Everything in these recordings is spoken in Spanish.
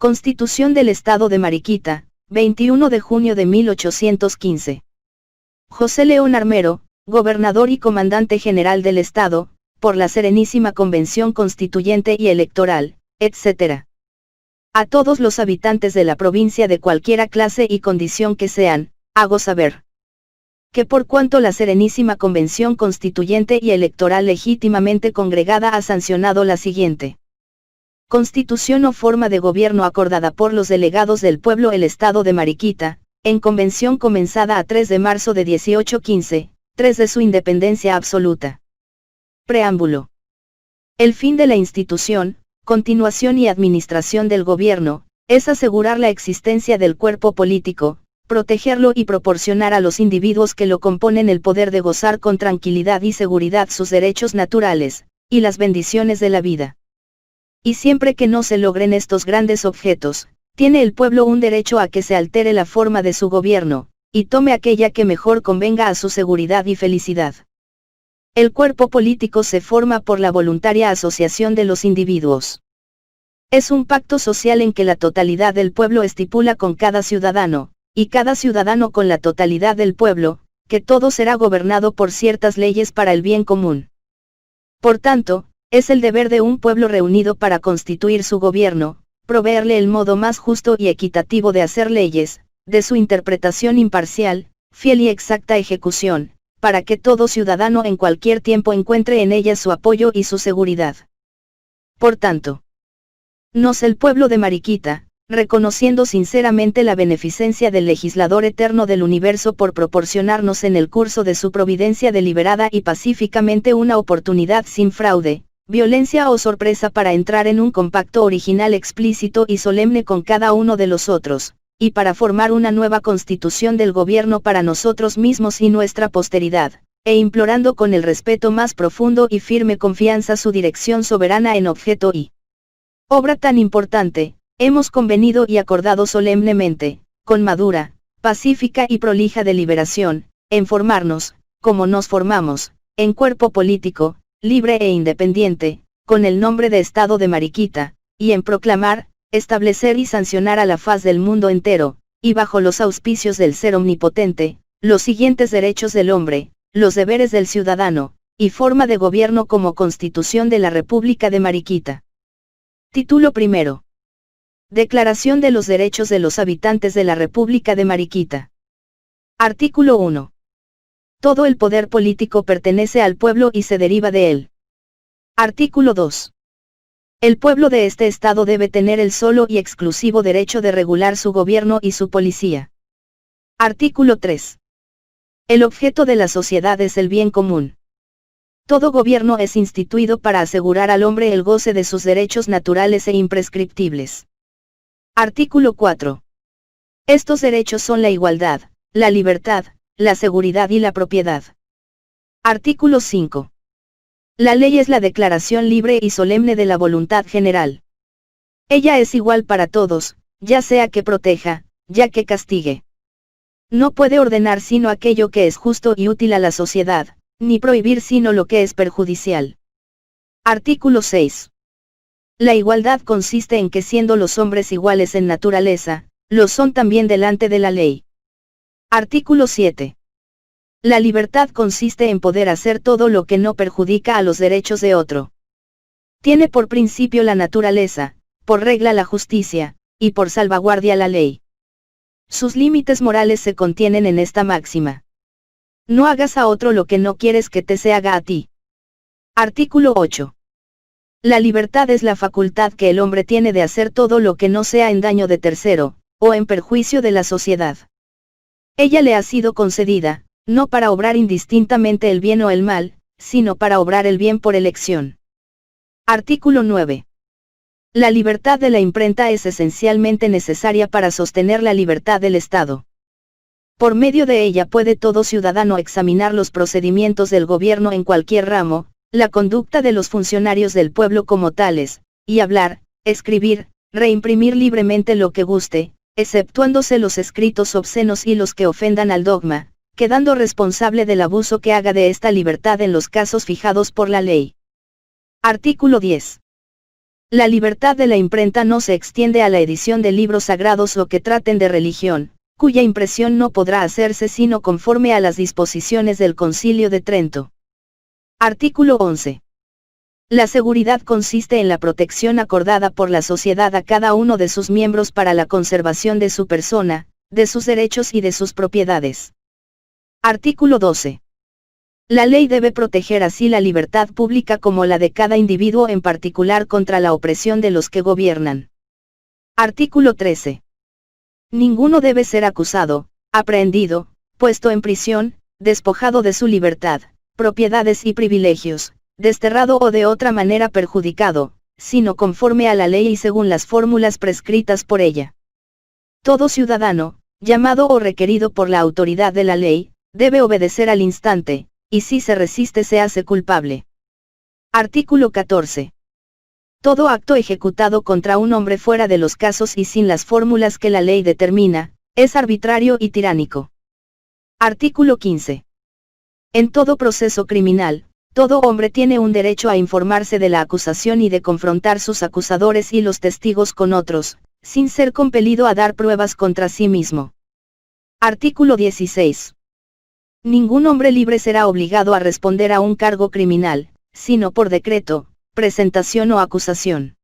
Constitución del Estado de Mariquita, 21 de junio de 1815. José León Armero, gobernador y comandante general del Estado, por la Serenísima Convención Constituyente y Electoral, etc. A todos los habitantes de la provincia de cualquiera clase y condición que sean, hago saber que por cuanto la Serenísima Convención Constituyente y Electoral legítimamente congregada ha sancionado la siguiente Constitución o forma de gobierno acordada por los delegados del pueblo el Estado de Mariquita, en convención comenzada a 3 de marzo de 1815, 3 de su independencia absoluta. Preámbulo. El fin de la institución, continuación y administración del gobierno, es asegurar la existencia del cuerpo político, protegerlo y proporcionar a los individuos que lo componen el poder de gozar con tranquilidad y seguridad sus derechos naturales, y las bendiciones de la vida. Y siempre que no se logren estos grandes objetos, tiene el pueblo un derecho a que se altere la forma de su gobierno, y tome aquella que mejor convenga a su seguridad y felicidad. El cuerpo político se forma por la voluntaria asociación de los individuos. Es un pacto social en que la totalidad del pueblo estipula con cada ciudadano, y cada ciudadano con la totalidad del pueblo, que todo será gobernado por ciertas leyes para el bien común. Por tanto, es el deber de un pueblo reunido para constituir su gobierno, proveerle el modo más justo y equitativo de hacer leyes, de su interpretación imparcial, fiel y exacta ejecución, para que todo ciudadano en cualquier tiempo encuentre en ellas su apoyo y su seguridad. Por tanto, nos el pueblo de Mariquita, reconociendo sinceramente la beneficencia del legislador eterno del universo por proporcionarnos en el curso de su providencia deliberada y pacíficamente una oportunidad sin fraude, violencia o sorpresa para entrar en un compacto original explícito y solemne con cada uno de los otros, y para formar una nueva constitución del gobierno para nosotros mismos y nuestra posteridad, e implorando con el respeto más profundo y firme confianza su dirección soberana en objeto y obra tan importante, hemos convenido y acordado solemnemente, con madura, pacífica y prolija deliberación, en formarnos, como nos formamos, en cuerpo político, libre e independiente, con el nombre de Estado de Mariquita, y en proclamar, establecer y sancionar a la faz del mundo entero, y bajo los auspicios del Ser Omnipotente, los siguientes derechos del hombre, los deberes del ciudadano, y forma de gobierno como Constitución de la República de Mariquita. Título primero. Declaración de los derechos de los habitantes de la República de Mariquita. Artículo 1. Todo el poder político pertenece al pueblo y se deriva de él. Artículo 2. El pueblo de este Estado debe tener el solo y exclusivo derecho de regular su gobierno y su policía. Artículo 3. El objeto de la sociedad es el bien común. Todo gobierno es instituido para asegurar al hombre el goce de sus derechos naturales e imprescriptibles. Artículo 4. Estos derechos son la igualdad, la libertad, la seguridad y la propiedad. Artículo 5. La ley es la declaración libre y solemne de la voluntad general. Ella es igual para todos, ya sea que proteja, ya que castigue. No puede ordenar sino aquello que es justo y útil a la sociedad, ni prohibir sino lo que es perjudicial. Artículo 6. La igualdad consiste en que siendo los hombres iguales en naturaleza, lo son también delante de la ley. Artículo 7. La libertad consiste en poder hacer todo lo que no perjudica a los derechos de otro. Tiene por principio la naturaleza, por regla la justicia, y por salvaguardia la ley. Sus límites morales se contienen en esta máxima. No hagas a otro lo que no quieres que te se haga a ti. Artículo 8. La libertad es la facultad que el hombre tiene de hacer todo lo que no sea en daño de tercero, o en perjuicio de la sociedad. Ella le ha sido concedida, no para obrar indistintamente el bien o el mal, sino para obrar el bien por elección. Artículo 9. La libertad de la imprenta es esencialmente necesaria para sostener la libertad del Estado. Por medio de ella puede todo ciudadano examinar los procedimientos del gobierno en cualquier ramo, la conducta de los funcionarios del pueblo como tales, y hablar, escribir, reimprimir libremente lo que guste, exceptuándose los escritos obscenos y los que ofendan al dogma, quedando responsable del abuso que haga de esta libertad en los casos fijados por la ley. Artículo 10. La libertad de la imprenta no se extiende a la edición de libros sagrados o que traten de religión, cuya impresión no podrá hacerse sino conforme a las disposiciones del Concilio de Trento. Artículo 11. La seguridad consiste en la protección acordada por la sociedad a cada uno de sus miembros para la conservación de su persona, de sus derechos y de sus propiedades. Artículo 12. La ley debe proteger así la libertad pública como la de cada individuo en particular contra la opresión de los que gobiernan. Artículo 13. Ninguno debe ser acusado, aprehendido, puesto en prisión, despojado de su libertad, propiedades y privilegios, desterrado o de otra manera perjudicado, sino conforme a la ley y según las fórmulas prescritas por ella. Todo ciudadano, llamado o requerido por la autoridad de la ley, debe obedecer al instante, y si se resiste se hace culpable. Artículo 14. Todo acto ejecutado contra un hombre fuera de los casos y sin las fórmulas que la ley determina, es arbitrario y tiránico. Artículo 15. En todo proceso criminal, todo hombre tiene un derecho a informarse de la acusación y de confrontar sus acusadores y los testigos con otros, sin ser compelido a dar pruebas contra sí mismo. Artículo 16. Ningún hombre libre será obligado a responder a un cargo criminal, sino por decreto, presentación o acusación.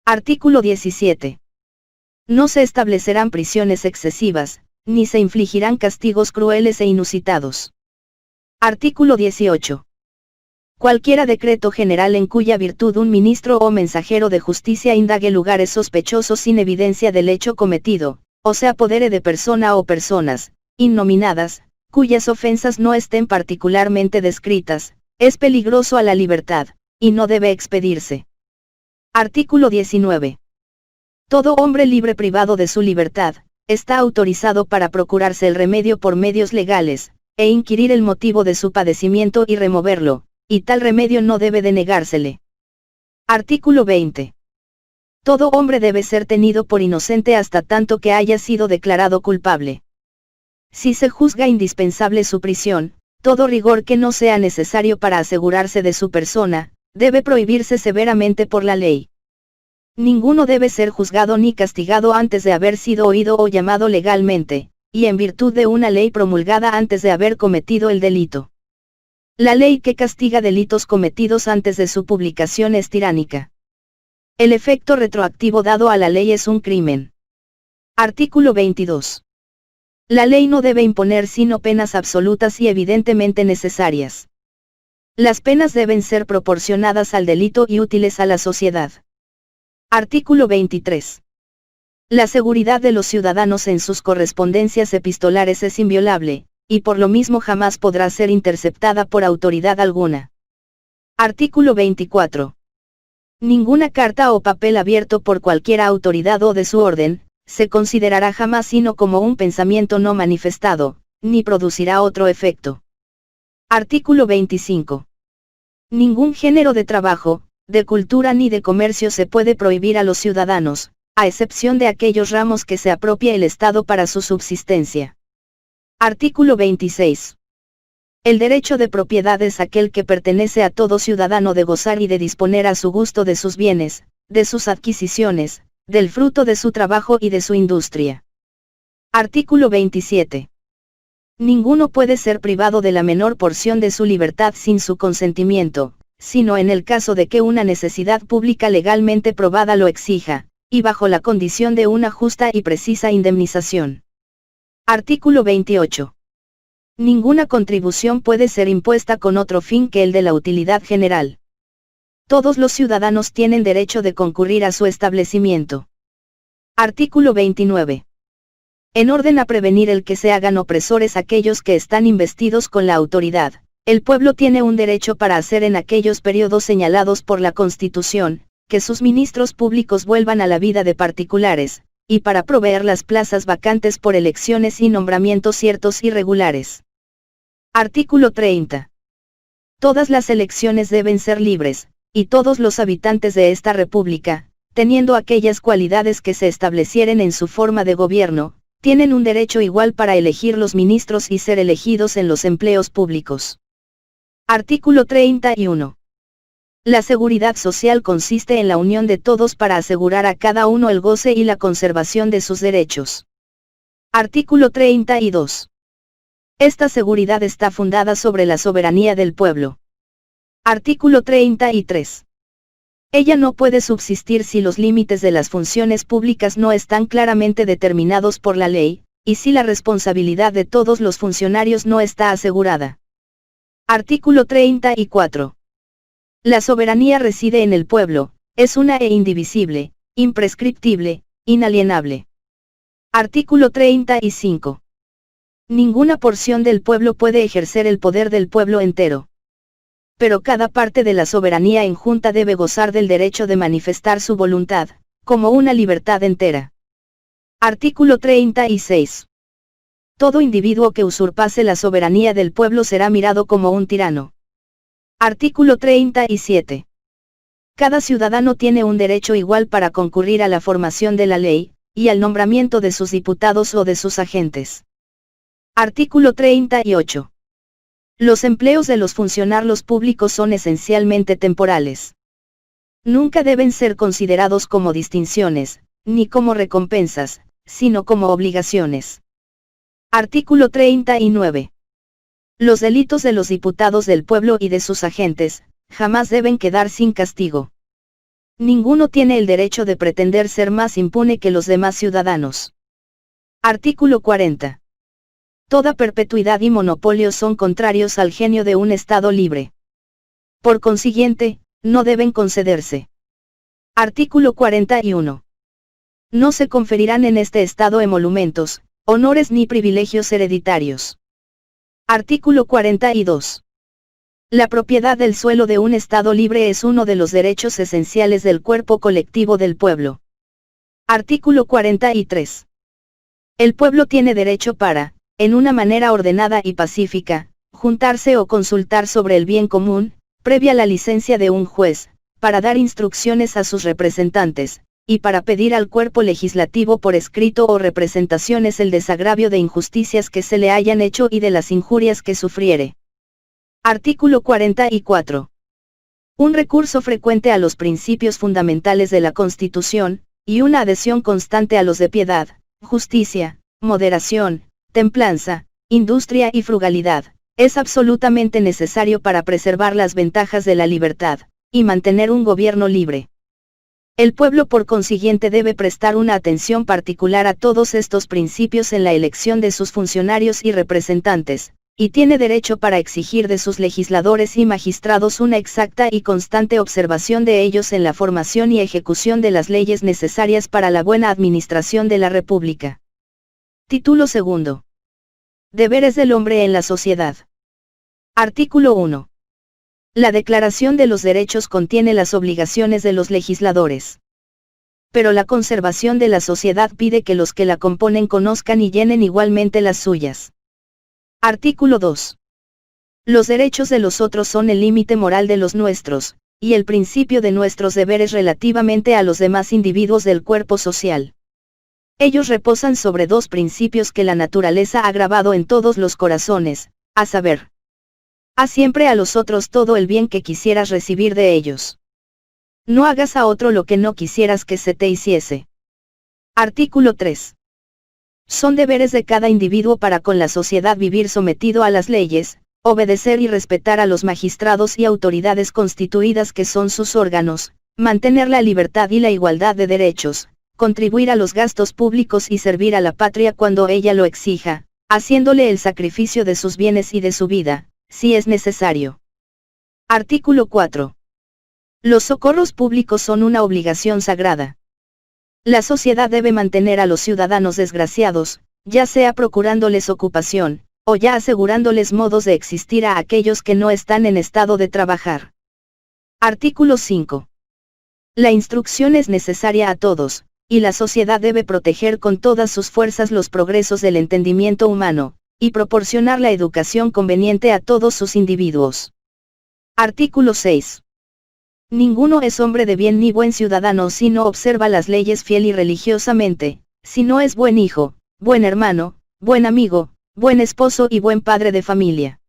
Artículo 17. No se establecerán prisiones excesivas, ni se infligirán castigos crueles e inusitados. Artículo 18. Cualquiera decreto general en cuya virtud un ministro o mensajero de justicia indague lugares sospechosos sin evidencia del hecho cometido, o se apodere de persona o personas, innominadas, cuyas ofensas no estén particularmente descritas, es peligroso a la libertad, y no debe expedirse. Artículo 19. Todo hombre libre privado de su libertad, está autorizado para procurarse el remedio por medios legales, e inquirir el motivo de su padecimiento y removerlo, y tal remedio no debe denegársele. Artículo 20. Todo hombre debe ser tenido por inocente hasta tanto que haya sido declarado culpable. Si se juzga indispensable su prisión, todo rigor que no sea necesario para asegurarse de su persona, debe prohibirse severamente por la ley. Ninguno debe ser juzgado ni castigado antes de haber sido oído o llamado legalmente, y en virtud de una ley promulgada antes de haber cometido el delito. La ley que castiga delitos cometidos antes de su publicación es tiránica. El efecto retroactivo dado a la ley es un crimen. Artículo 22. La ley no debe imponer sino penas absolutas y evidentemente necesarias. Las penas deben ser proporcionadas al delito y útiles a la sociedad. Artículo 23. La seguridad de los ciudadanos en sus correspondencias epistolares es inviolable, y por lo mismo jamás podrá ser interceptada por autoridad alguna. Artículo 24. Ninguna carta o papel abierto por cualquier autoridad o de su orden, se considerará jamás sino como un pensamiento no manifestado, ni producirá otro efecto. Artículo 25. Ningún género de trabajo, de cultura ni de comercio se puede prohibir a los ciudadanos, a excepción de aquellos ramos que se apropie el Estado para su subsistencia. Artículo 26. El derecho de propiedad es aquel que pertenece a todo ciudadano de gozar y de disponer a su gusto de sus bienes, de sus adquisiciones, del fruto de su trabajo y de su industria. Artículo 27. Ninguno puede ser privado de la menor porción de su libertad sin su consentimiento, sino en el caso de que una necesidad pública legalmente probada lo exija, y bajo la condición de una justa y precisa indemnización. Artículo 28. Ninguna contribución puede ser impuesta con otro fin que el de la utilidad general. Todos los ciudadanos tienen derecho de concurrir a su establecimiento. Artículo 29. En orden a prevenir el que se hagan opresores aquellos que están investidos con la autoridad, el pueblo tiene un derecho para hacer en aquellos periodos señalados por la Constitución, que sus ministros públicos vuelvan a la vida de particulares, y para proveer las plazas vacantes por elecciones y nombramientos ciertos y regulares. Artículo 30. Todas las elecciones deben ser libres, y todos los habitantes de esta república, teniendo aquellas cualidades que se establecieren en su forma de gobierno, tienen un derecho igual para elegir los ministros y ser elegidos en los empleos públicos. Artículo 31. La seguridad social consiste en la unión de todos para asegurar a cada uno el goce y la conservación de sus derechos. Artículo 32. Esta seguridad está fundada sobre la soberanía del pueblo. Artículo 33. Ella no puede subsistir si los límites de las funciones públicas no están claramente determinados por la ley, y si la responsabilidad de todos los funcionarios no está asegurada. Artículo 34. La soberanía reside en el pueblo, es una e indivisible, imprescriptible, inalienable. Artículo 35. Ninguna porción del pueblo puede ejercer el poder del pueblo entero. Pero cada parte de la soberanía enjunta debe gozar del derecho de manifestar su voluntad, como una libertad entera. Artículo 36. Todo individuo que usurpase la soberanía del pueblo será mirado como un tirano. Artículo 37. Cada ciudadano tiene un derecho igual para concurrir a la formación de la ley, y al nombramiento de sus diputados o de sus agentes. Artículo 38. Los empleos de los funcionarios públicos son esencialmente temporales. Nunca deben ser considerados como distinciones, ni como recompensas, sino como obligaciones. Artículo 39. Los delitos de los diputados del pueblo y de sus agentes, jamás deben quedar sin castigo. Ninguno tiene el derecho de pretender ser más impune que los demás ciudadanos. Artículo 40. Toda perpetuidad y monopolio son contrarios al genio de un Estado libre. Por consiguiente, no deben concederse. Artículo 41. No se conferirán en este Estado emolumentos, honores ni privilegios hereditarios. Artículo 42. La propiedad del suelo de un Estado libre es uno de los derechos esenciales del cuerpo colectivo del pueblo. Artículo 43. El pueblo tiene derecho para, en una manera ordenada y pacífica, juntarse o consultar sobre el bien común, previa la licencia de un juez, para dar instrucciones a sus representantes, y para pedir al cuerpo legislativo por escrito o representaciones el desagravio de injusticias que se le hayan hecho y de las injurias que sufriere. Artículo 44. Un recurso frecuente a los principios fundamentales de la Constitución, y una adhesión constante a los de piedad, justicia, moderación, templanza, industria y frugalidad, es absolutamente necesario para preservar las ventajas de la libertad, y mantener un gobierno libre. El pueblo por consiguiente debe prestar una atención particular a todos estos principios en la elección de sus funcionarios y representantes, y tiene derecho para exigir de sus legisladores y magistrados una exacta y constante observación de ellos en la formación y ejecución de las leyes necesarias para la buena administración de la República. Título 2. Deberes del hombre en la sociedad. Artículo 1. La Declaración de los Derechos contiene las obligaciones de los legisladores. Pero la conservación de la sociedad pide que los que la componen conozcan y llenen igualmente las suyas. Artículo 2. Los derechos de los otros son el límite moral de los nuestros, y el principio de nuestros deberes relativamente a los demás individuos del cuerpo social. Ellos reposan sobre dos principios que la naturaleza ha grabado en todos los corazones, a saber: haz siempre a los otros todo el bien que quisieras recibir de ellos. No hagas a otro lo que no quisieras que se te hiciese. Artículo 3. Son deberes de cada individuo para con la sociedad vivir sometido a las leyes, obedecer y respetar a los magistrados y autoridades constituidas que son sus órganos, mantener la libertad y la igualdad de derechos, contribuir a los gastos públicos y servir a la patria cuando ella lo exija, haciéndole el sacrificio de sus bienes y de su vida, si es necesario. Artículo 4. Los socorros públicos son una obligación sagrada. La sociedad debe mantener a los ciudadanos desgraciados, ya sea procurándoles ocupación, o ya asegurándoles modos de existir a aquellos que no están en estado de trabajar. Artículo 5. La instrucción es necesaria a todos, y la sociedad debe proteger con todas sus fuerzas los progresos del entendimiento humano, y proporcionar la educación conveniente a todos sus individuos. Artículo 6. Ninguno es hombre de bien ni buen ciudadano si no observa las leyes fiel y religiosamente, si no es buen hijo, buen hermano, buen amigo, buen esposo y buen padre de familia.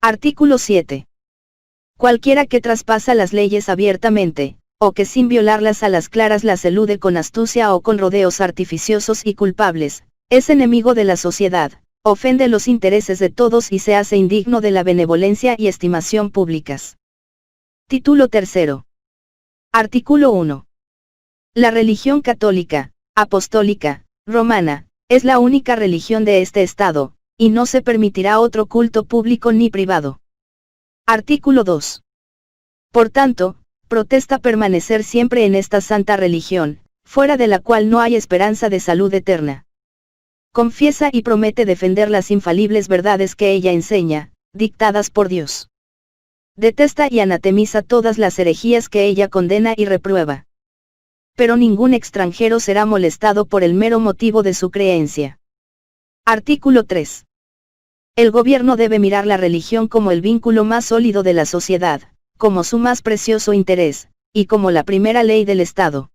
Artículo 7. Cualquiera que traspasa las leyes abiertamente, o que sin violarlas a las claras las elude con astucia o con rodeos artificiosos y culpables, es enemigo de la sociedad, ofende los intereses de todos y se hace indigno de la benevolencia y estimación públicas. Título tercero. Artículo 1. La religión católica, apostólica, romana, es la única religión de este Estado, y no se permitirá otro culto público ni privado. Artículo 2. Por tanto, protesta permanecer siempre en esta santa religión, fuera de la cual no hay esperanza de salud eterna. Confiesa y promete defender las infalibles verdades que ella enseña, dictadas por Dios. Detesta y anatemiza todas las herejías que ella condena y reprueba. Pero ningún extranjero será molestado por el mero motivo de su creencia. Artículo 3. El gobierno debe mirar la religión como el vínculo más sólido de la sociedad, como su más precioso interés, y como la primera ley del Estado.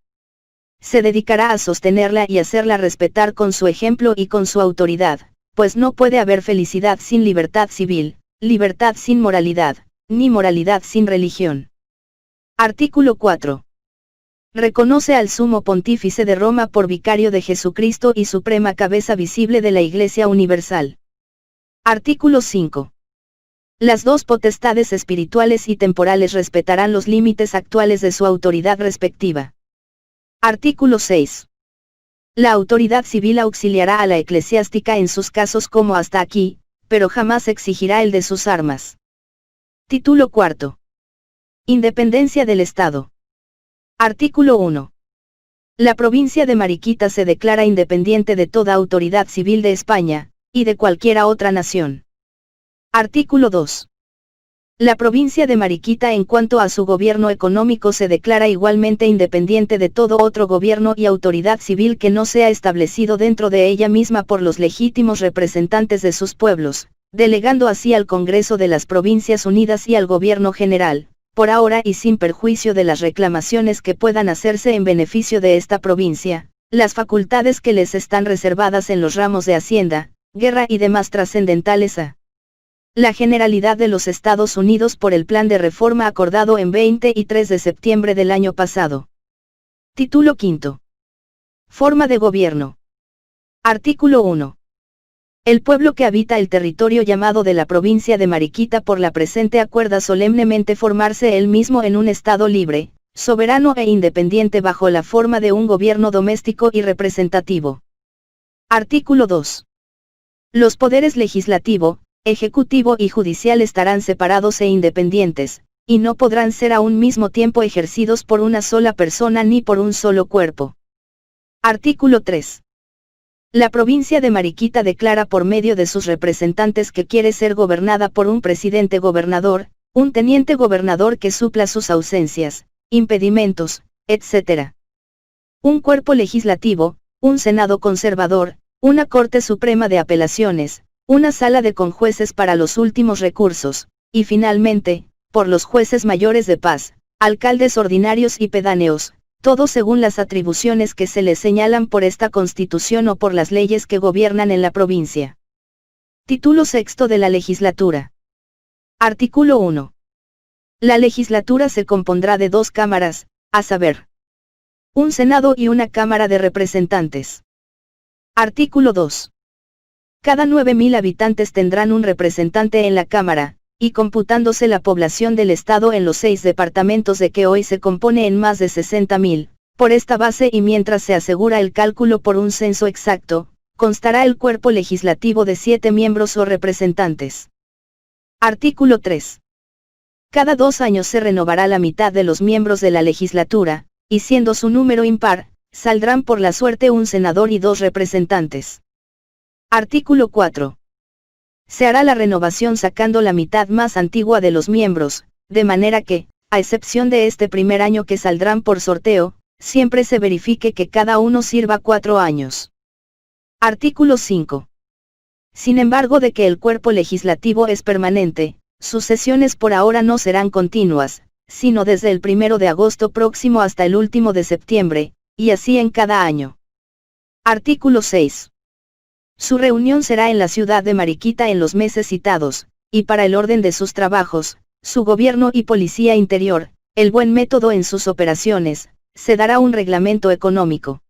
Se dedicará a sostenerla y hacerla respetar con su ejemplo y con su autoridad, pues no puede haber felicidad sin libertad civil, libertad sin moralidad, ni moralidad sin religión. Artículo 4. Reconoce al Sumo Pontífice de Roma por vicario de Jesucristo y suprema cabeza visible de la Iglesia Universal. Artículo 5. Las dos potestades espirituales y temporales respetarán los límites actuales de su autoridad respectiva. Artículo 6. La autoridad civil auxiliará a la eclesiástica en sus casos como hasta aquí, pero jamás exigirá el de sus armas. Título 4. Independencia del Estado. Artículo 1. La provincia de Mariquita se declara independiente de toda autoridad civil de España, y de cualquiera otra nación. Artículo 2. La provincia de Mariquita en cuanto a su gobierno económico se declara igualmente independiente de todo otro gobierno y autoridad civil que no sea establecido dentro de ella misma por los legítimos representantes de sus pueblos, delegando así al Congreso de las Provincias Unidas y al Gobierno General, por ahora y sin perjuicio de las reclamaciones que puedan hacerse en beneficio de esta provincia, las facultades que les están reservadas en los ramos de Hacienda, Guerra y demás trascendentales a la Generalidad de los Estados Unidos por el plan de reforma acordado en 20 y 3 de septiembre del año pasado. Título V. Forma de gobierno. Artículo 1. El pueblo que habita el territorio llamado de la provincia de Mariquita por la presente acuerda solemnemente formarse él mismo en un Estado libre, soberano e independiente bajo la forma de un gobierno doméstico y representativo. Artículo 2. Los poderes legislativo, ejecutivo y judicial estarán separados e independientes, y no podrán ser a un mismo tiempo ejercidos por una sola persona ni por un solo cuerpo. Artículo 3. La provincia de Mariquita declara por medio de sus representantes que quiere ser gobernada por un presidente gobernador, un teniente gobernador que supla sus ausencias, impedimentos, etc. Un cuerpo legislativo, un senado conservador, una Corte Suprema de Apelaciones, una sala de conjueces para los últimos recursos, y finalmente, por los jueces mayores de paz, alcaldes ordinarios y pedáneos, todo según las atribuciones que se les señalan por esta Constitución o por las leyes que gobiernan en la provincia. Título sexto de la legislatura. Artículo 1. La legislatura se compondrá de dos cámaras, a saber, un Senado y una Cámara de Representantes. Artículo 2. Cada 9.000 habitantes tendrán un representante en la Cámara, y computándose la población del Estado en los 6 departamentos de que hoy se compone en más de 60.000, por esta base y mientras se asegura el cálculo por un censo exacto, constará el cuerpo legislativo de 7 miembros o representantes. Artículo 3. Cada 2 años se renovará la mitad de los miembros de la legislatura, y siendo su número impar, saldrán por la suerte un senador y 2 representantes. Artículo 4. Se hará la renovación sacando la mitad más antigua de los miembros, de manera que, a excepción de este primer año que saldrán por sorteo, siempre se verifique que cada uno sirva 4 años. Artículo 5. Sin embargo, de que el cuerpo legislativo es permanente, sus sesiones por ahora no serán continuas, sino desde el 1 de agosto próximo hasta el último de septiembre, y así en cada año. Artículo 6. Su reunión será en la ciudad de Mariquita en los meses citados, y para el orden de sus trabajos, su gobierno y policía interior, el buen método en sus operaciones, se dará un reglamento económico.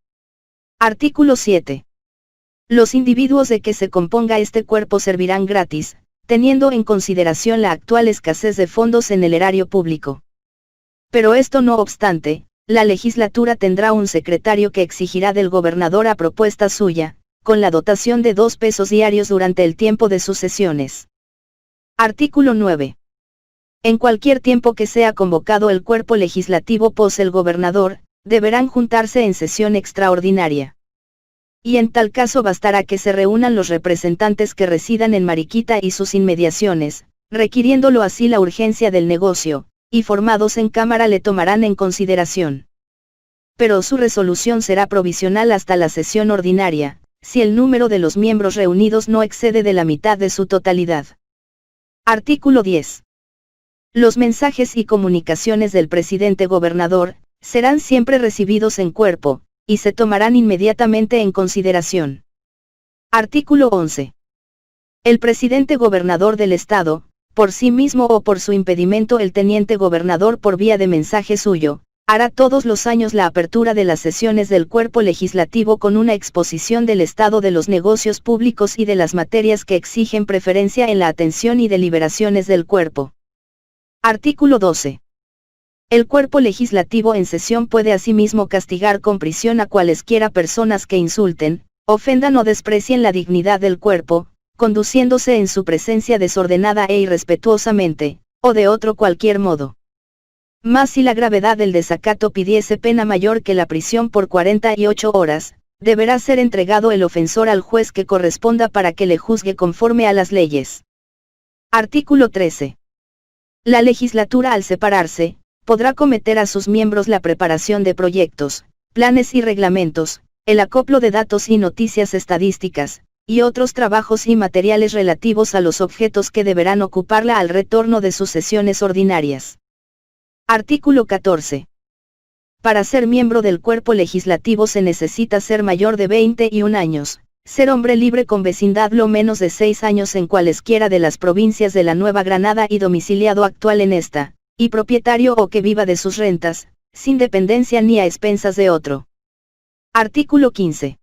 Artículo 7. Los individuos de que se componga este cuerpo servirán gratis, teniendo en consideración la actual escasez de fondos en el erario público. Pero esto no obstante, la legislatura tendrá un secretario que exigirá del gobernador a propuesta suya, con la dotación de 2 pesos diarios durante el tiempo de sus sesiones. Artículo 9. En cualquier tiempo que sea convocado el cuerpo legislativo pos el gobernador, deberán juntarse en sesión extraordinaria. Y en tal caso bastará que se reúnan los representantes que residan en Mariquita y sus inmediaciones, requiriéndolo así la urgencia del negocio, y formados en Cámara le tomarán en consideración. Pero su resolución será provisional hasta la sesión ordinaria, si el número de los miembros reunidos no excede de la mitad de su totalidad. Artículo 10. Los mensajes y comunicaciones del presidente gobernador, serán siempre recibidos en cuerpo, y se tomarán inmediatamente en consideración. Artículo 11. El presidente gobernador del Estado, por sí mismo o por su impedimento el teniente gobernador por vía de mensaje suyo, hará todos los años la apertura de las sesiones del cuerpo legislativo con una exposición del estado de los negocios públicos y de las materias que exigen preferencia en la atención y deliberaciones del cuerpo. Artículo 12. El cuerpo legislativo en sesión puede asimismo castigar con prisión a cualesquiera personas que insulten, ofendan o desprecien la dignidad del cuerpo, conduciéndose en su presencia desordenada e irrespetuosamente, o de otro cualquier modo. Mas si la gravedad del desacato pidiese pena mayor que la prisión por 48 horas, deberá ser entregado el ofensor al juez que corresponda para que le juzgue conforme a las leyes. Artículo 13. La legislatura al separarse, podrá cometer a sus miembros la preparación de proyectos, planes y reglamentos, el acoplo de datos y noticias estadísticas, y otros trabajos y materiales relativos a los objetos que deberán ocuparla al retorno de sus sesiones ordinarias. Artículo 14. Para ser miembro del cuerpo legislativo se necesita ser mayor de 21 años, ser hombre libre con vecindad lo menos de 6 años en cualesquiera de las provincias de la Nueva Granada y domiciliado actual en esta, y propietario o que viva de sus rentas, sin dependencia ni a expensas de otro. Artículo 15.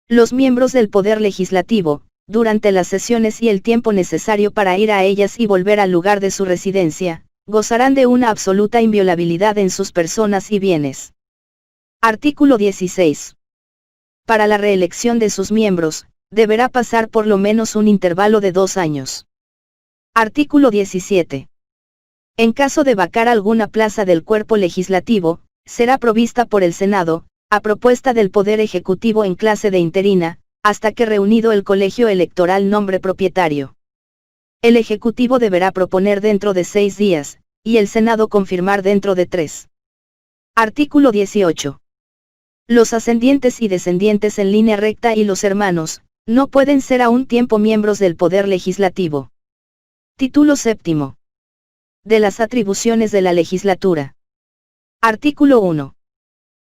Los miembros del Poder Legislativo, durante las sesiones y el tiempo necesario para ir a ellas y volver al lugar de su residencia, gozarán de una absoluta inviolabilidad en sus personas y bienes. Artículo 16. Para la reelección de sus miembros, deberá pasar por lo menos un intervalo de 2 años. Artículo 17. En caso de vacar alguna plaza del cuerpo legislativo, será provista por el Senado, a propuesta del Poder Ejecutivo en clase de interina, hasta que reunido el colegio electoral nombre propietario. El Ejecutivo deberá proponer dentro de 6 días, y el Senado confirmar dentro de 3. Artículo 18. Los ascendientes y descendientes en línea recta y los hermanos, no pueden ser a un tiempo miembros del Poder Legislativo. Título 7. De las atribuciones de la legislatura. Artículo 1.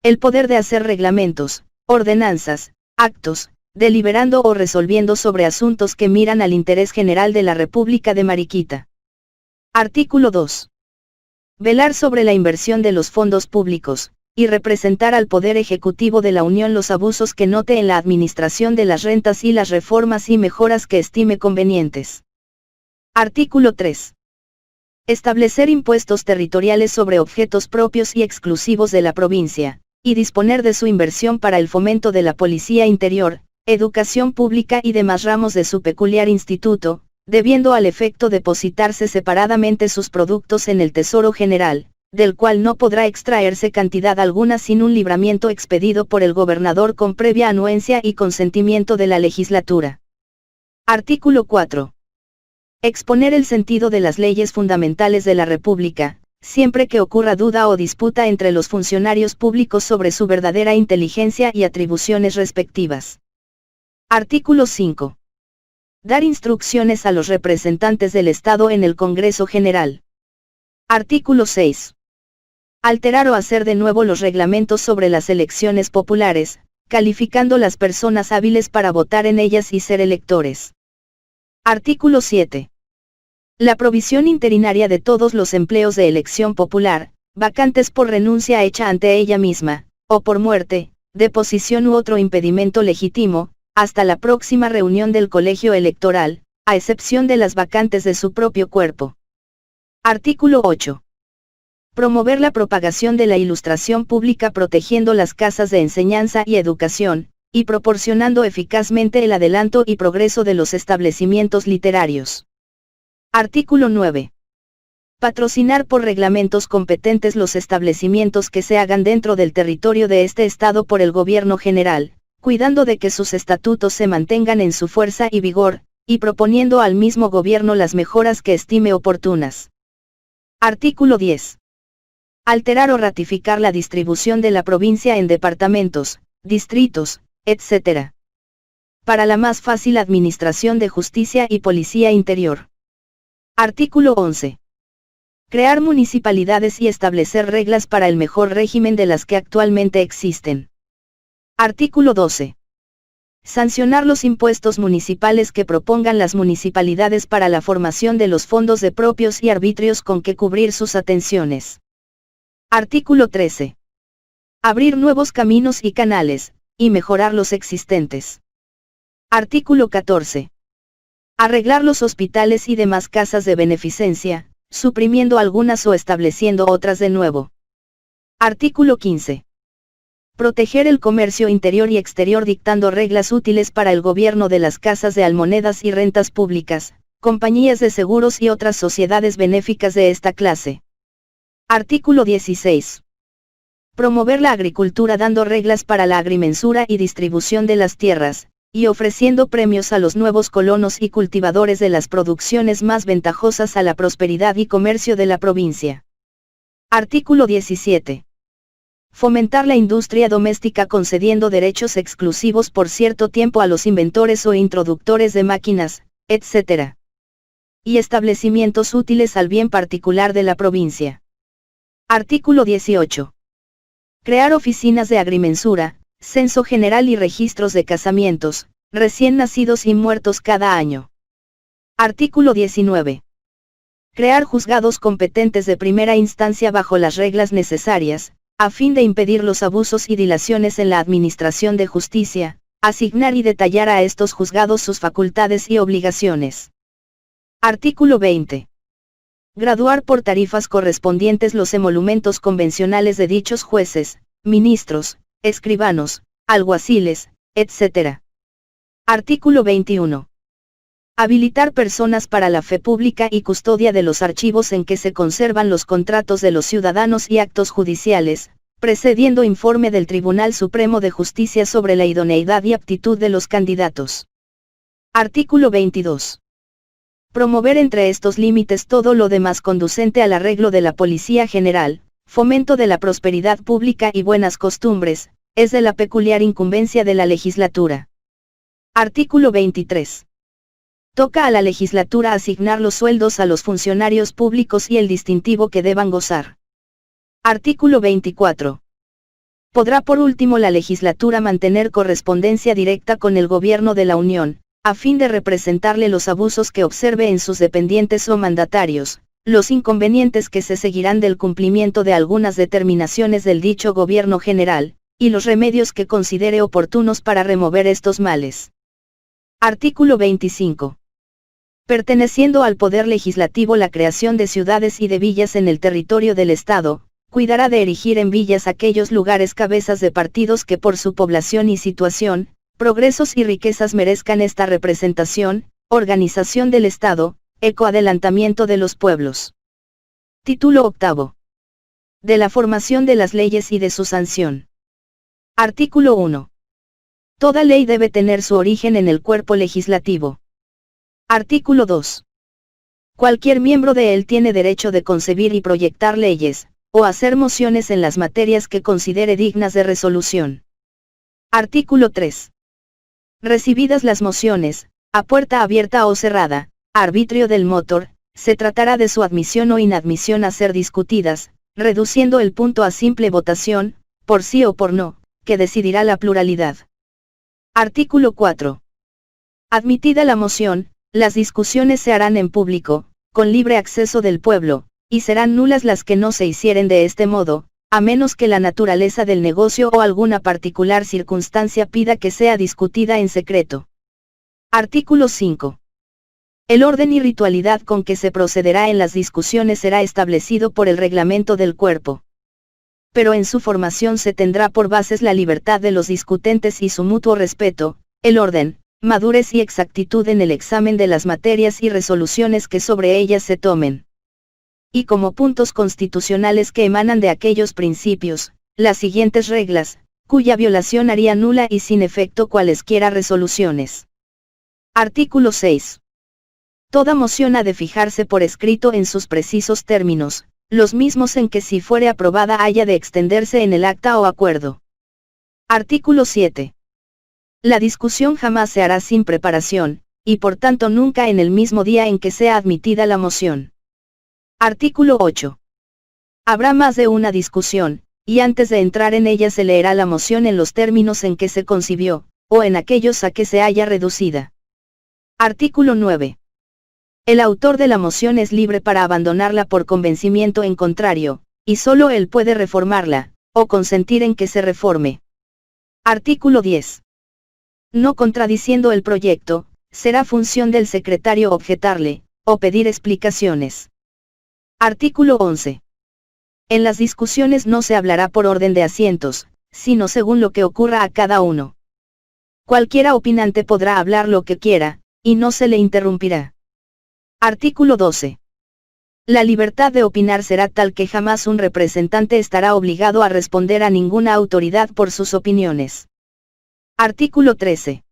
El poder de hacer reglamentos, ordenanzas, actos, deliberando o resolviendo sobre asuntos que miran al interés general de la República de Mariquita. Artículo 2. Velar sobre la inversión de los fondos públicos, y representar al Poder Ejecutivo de la Unión los abusos que note en la administración de las rentas y las reformas y mejoras que estime convenientes. Artículo 3. Establecer impuestos territoriales sobre objetos propios y exclusivos de la provincia, y disponer de su inversión para el fomento de la policía interior, educación pública y demás ramos de su peculiar instituto, debiendo al efecto depositarse separadamente sus productos en el Tesoro General, del cual no podrá extraerse cantidad alguna sin un libramiento expedido por el gobernador con previa anuencia y consentimiento de la legislatura. Artículo 4. Exponer el sentido de las leyes fundamentales de la República, siempre que ocurra duda o disputa entre los funcionarios públicos sobre su verdadera inteligencia y atribuciones respectivas. Artículo 5. Dar instrucciones a los representantes del Estado en el Congreso General. Artículo 6. Alterar o hacer de nuevo los reglamentos sobre las elecciones populares, calificando las personas hábiles para votar en ellas y ser electores. Artículo 7. La provisión interinaria de todos los empleos de elección popular, vacantes por renuncia hecha ante ella misma, o por muerte, deposición u otro impedimento legítimo, hasta la próxima reunión del colegio electoral, a excepción de las vacantes de su propio cuerpo. Artículo 8. Promover la propagación de la ilustración pública protegiendo las casas de enseñanza y educación, y proporcionando eficazmente el adelanto y progreso de los establecimientos literarios. Artículo 9. Patrocinar por reglamentos competentes los establecimientos que se hagan dentro del territorio de este Estado por el Gobierno General, cuidando de que sus estatutos se mantengan en su fuerza y vigor, y proponiendo al mismo Gobierno las mejoras que estime oportunas. Artículo 10. Alterar o ratificar la distribución de la provincia en departamentos, distritos, etc. Para la más fácil administración de justicia y policía interior. Artículo 11. Crear municipalidades y establecer reglas para el mejor régimen de las que actualmente existen. Artículo 12. Sancionar los impuestos municipales que propongan las municipalidades para la formación de los fondos de propios y arbitrios con que cubrir sus atenciones. Artículo 13. Abrir nuevos caminos y canales, y mejorar los existentes. Artículo 14. Arreglar los hospitales y demás casas de beneficencia, suprimiendo algunas o estableciendo otras de nuevo. Artículo 15. Proteger el comercio interior y exterior dictando reglas útiles para el gobierno de las casas de almonedas y rentas públicas, compañías de seguros y otras sociedades benéficas de esta clase. Artículo 16. Promover la agricultura dando reglas para la agrimensura y distribución de las tierras, y ofreciendo premios a los nuevos colonos y cultivadores de las producciones más ventajosas a la prosperidad y comercio de la provincia. Artículo 17. Fomentar la industria doméstica concediendo derechos exclusivos por cierto tiempo a los inventores o introductores de máquinas, etc. Y establecimientos útiles al bien particular de la provincia. Artículo 18. Crear oficinas de agrimensura, censo general y registros de casamientos, recién nacidos y muertos cada año. Artículo 19. Crear juzgados competentes de primera instancia bajo las reglas necesarias, a fin de impedir los abusos y dilaciones en la administración de justicia, asignar y detallar a estos juzgados sus facultades y obligaciones. Artículo 20. Graduar por tarifas correspondientes los emolumentos convencionales de dichos jueces, ministros, escribanos, alguaciles, etc. Artículo 21. Habilitar personas para la fe pública y custodia de los archivos en que se conservan los contratos de los ciudadanos y actos judiciales, precediendo informe del Tribunal Supremo de Justicia sobre la idoneidad y aptitud de los candidatos. Artículo 22. Promover entre estos límites todo lo demás conducente al arreglo de la Policía General, fomento de la prosperidad pública y buenas costumbres, es de la peculiar incumbencia de la legislatura. Artículo 23. Toca a la legislatura asignar los sueldos a los funcionarios públicos y el distintivo que deban gozar. Artículo 24. Podrá por último la legislatura mantener correspondencia directa con el Gobierno de la Unión, a fin de representarle los abusos que observe en sus dependientes o mandatarios, los inconvenientes que se seguirán del cumplimiento de algunas determinaciones del dicho Gobierno General, y los remedios que considere oportunos para remover estos males. Artículo 25. Perteneciendo al Poder Legislativo la creación de ciudades y de villas en el territorio del Estado, cuidará de erigir en villas aquellos lugares cabezas de partidos que por su población y situación, progresos y riquezas merezcan esta representación, organización del Estado, ecoadelantamiento de los pueblos. Título octavo. De la formación de las leyes y de su sanción. Artículo 1. Toda ley debe tener su origen en el cuerpo legislativo. Artículo 2. Cualquier miembro de él tiene derecho de concebir y proyectar leyes, o hacer mociones en las materias que considere dignas de resolución. Artículo 3. Recibidas las mociones, a puerta abierta o cerrada, a arbitrio del motor, se tratará de su admisión o inadmisión a ser discutidas, reduciendo el punto a simple votación, por sí o por no, que decidirá la pluralidad. Artículo 4. Admitida la moción, las discusiones se harán en público, con libre acceso del pueblo, y serán nulas las que no se hicieren de este modo, a menos que la naturaleza del negocio o alguna particular circunstancia pida que sea discutida en secreto. Artículo 5. El orden y ritualidad con que se procederá en las discusiones será establecido por el reglamento del cuerpo. Pero en su formación se tendrá por bases la libertad de los discutentes y su mutuo respeto, el orden, madurez y exactitud en el examen de las materias y resoluciones que sobre ellas se tomen. Y como puntos constitucionales que emanan de aquellos principios, las siguientes reglas, cuya violación haría nula y sin efecto cualesquiera resoluciones. Artículo 6. Toda moción ha de fijarse por escrito en sus precisos términos, los mismos en que si fuere aprobada haya de extenderse en el acta o acuerdo. Artículo 7. La discusión jamás se hará sin preparación, y por tanto nunca en el mismo día en que sea admitida la moción. Artículo 8. Habrá más de una discusión, y antes de entrar en ella se leerá la moción en los términos en que se concibió, o en aquellos a que se haya reducida. Artículo 9. El autor de la moción es libre para abandonarla por convencimiento en contrario, y solo él puede reformarla, o consentir en que se reforme. Artículo 10. No contradiciendo el proyecto, será función del secretario objetarle, o pedir explicaciones. Artículo 11. En las discusiones no se hablará por orden de asientos, sino según lo que ocurra a cada uno. Cualquiera opinante podrá hablar lo que quiera, y no se le interrumpirá. Artículo 12. La libertad de opinar será tal que jamás un representante estará obligado a responder a ninguna autoridad por sus opiniones. Artículo 13.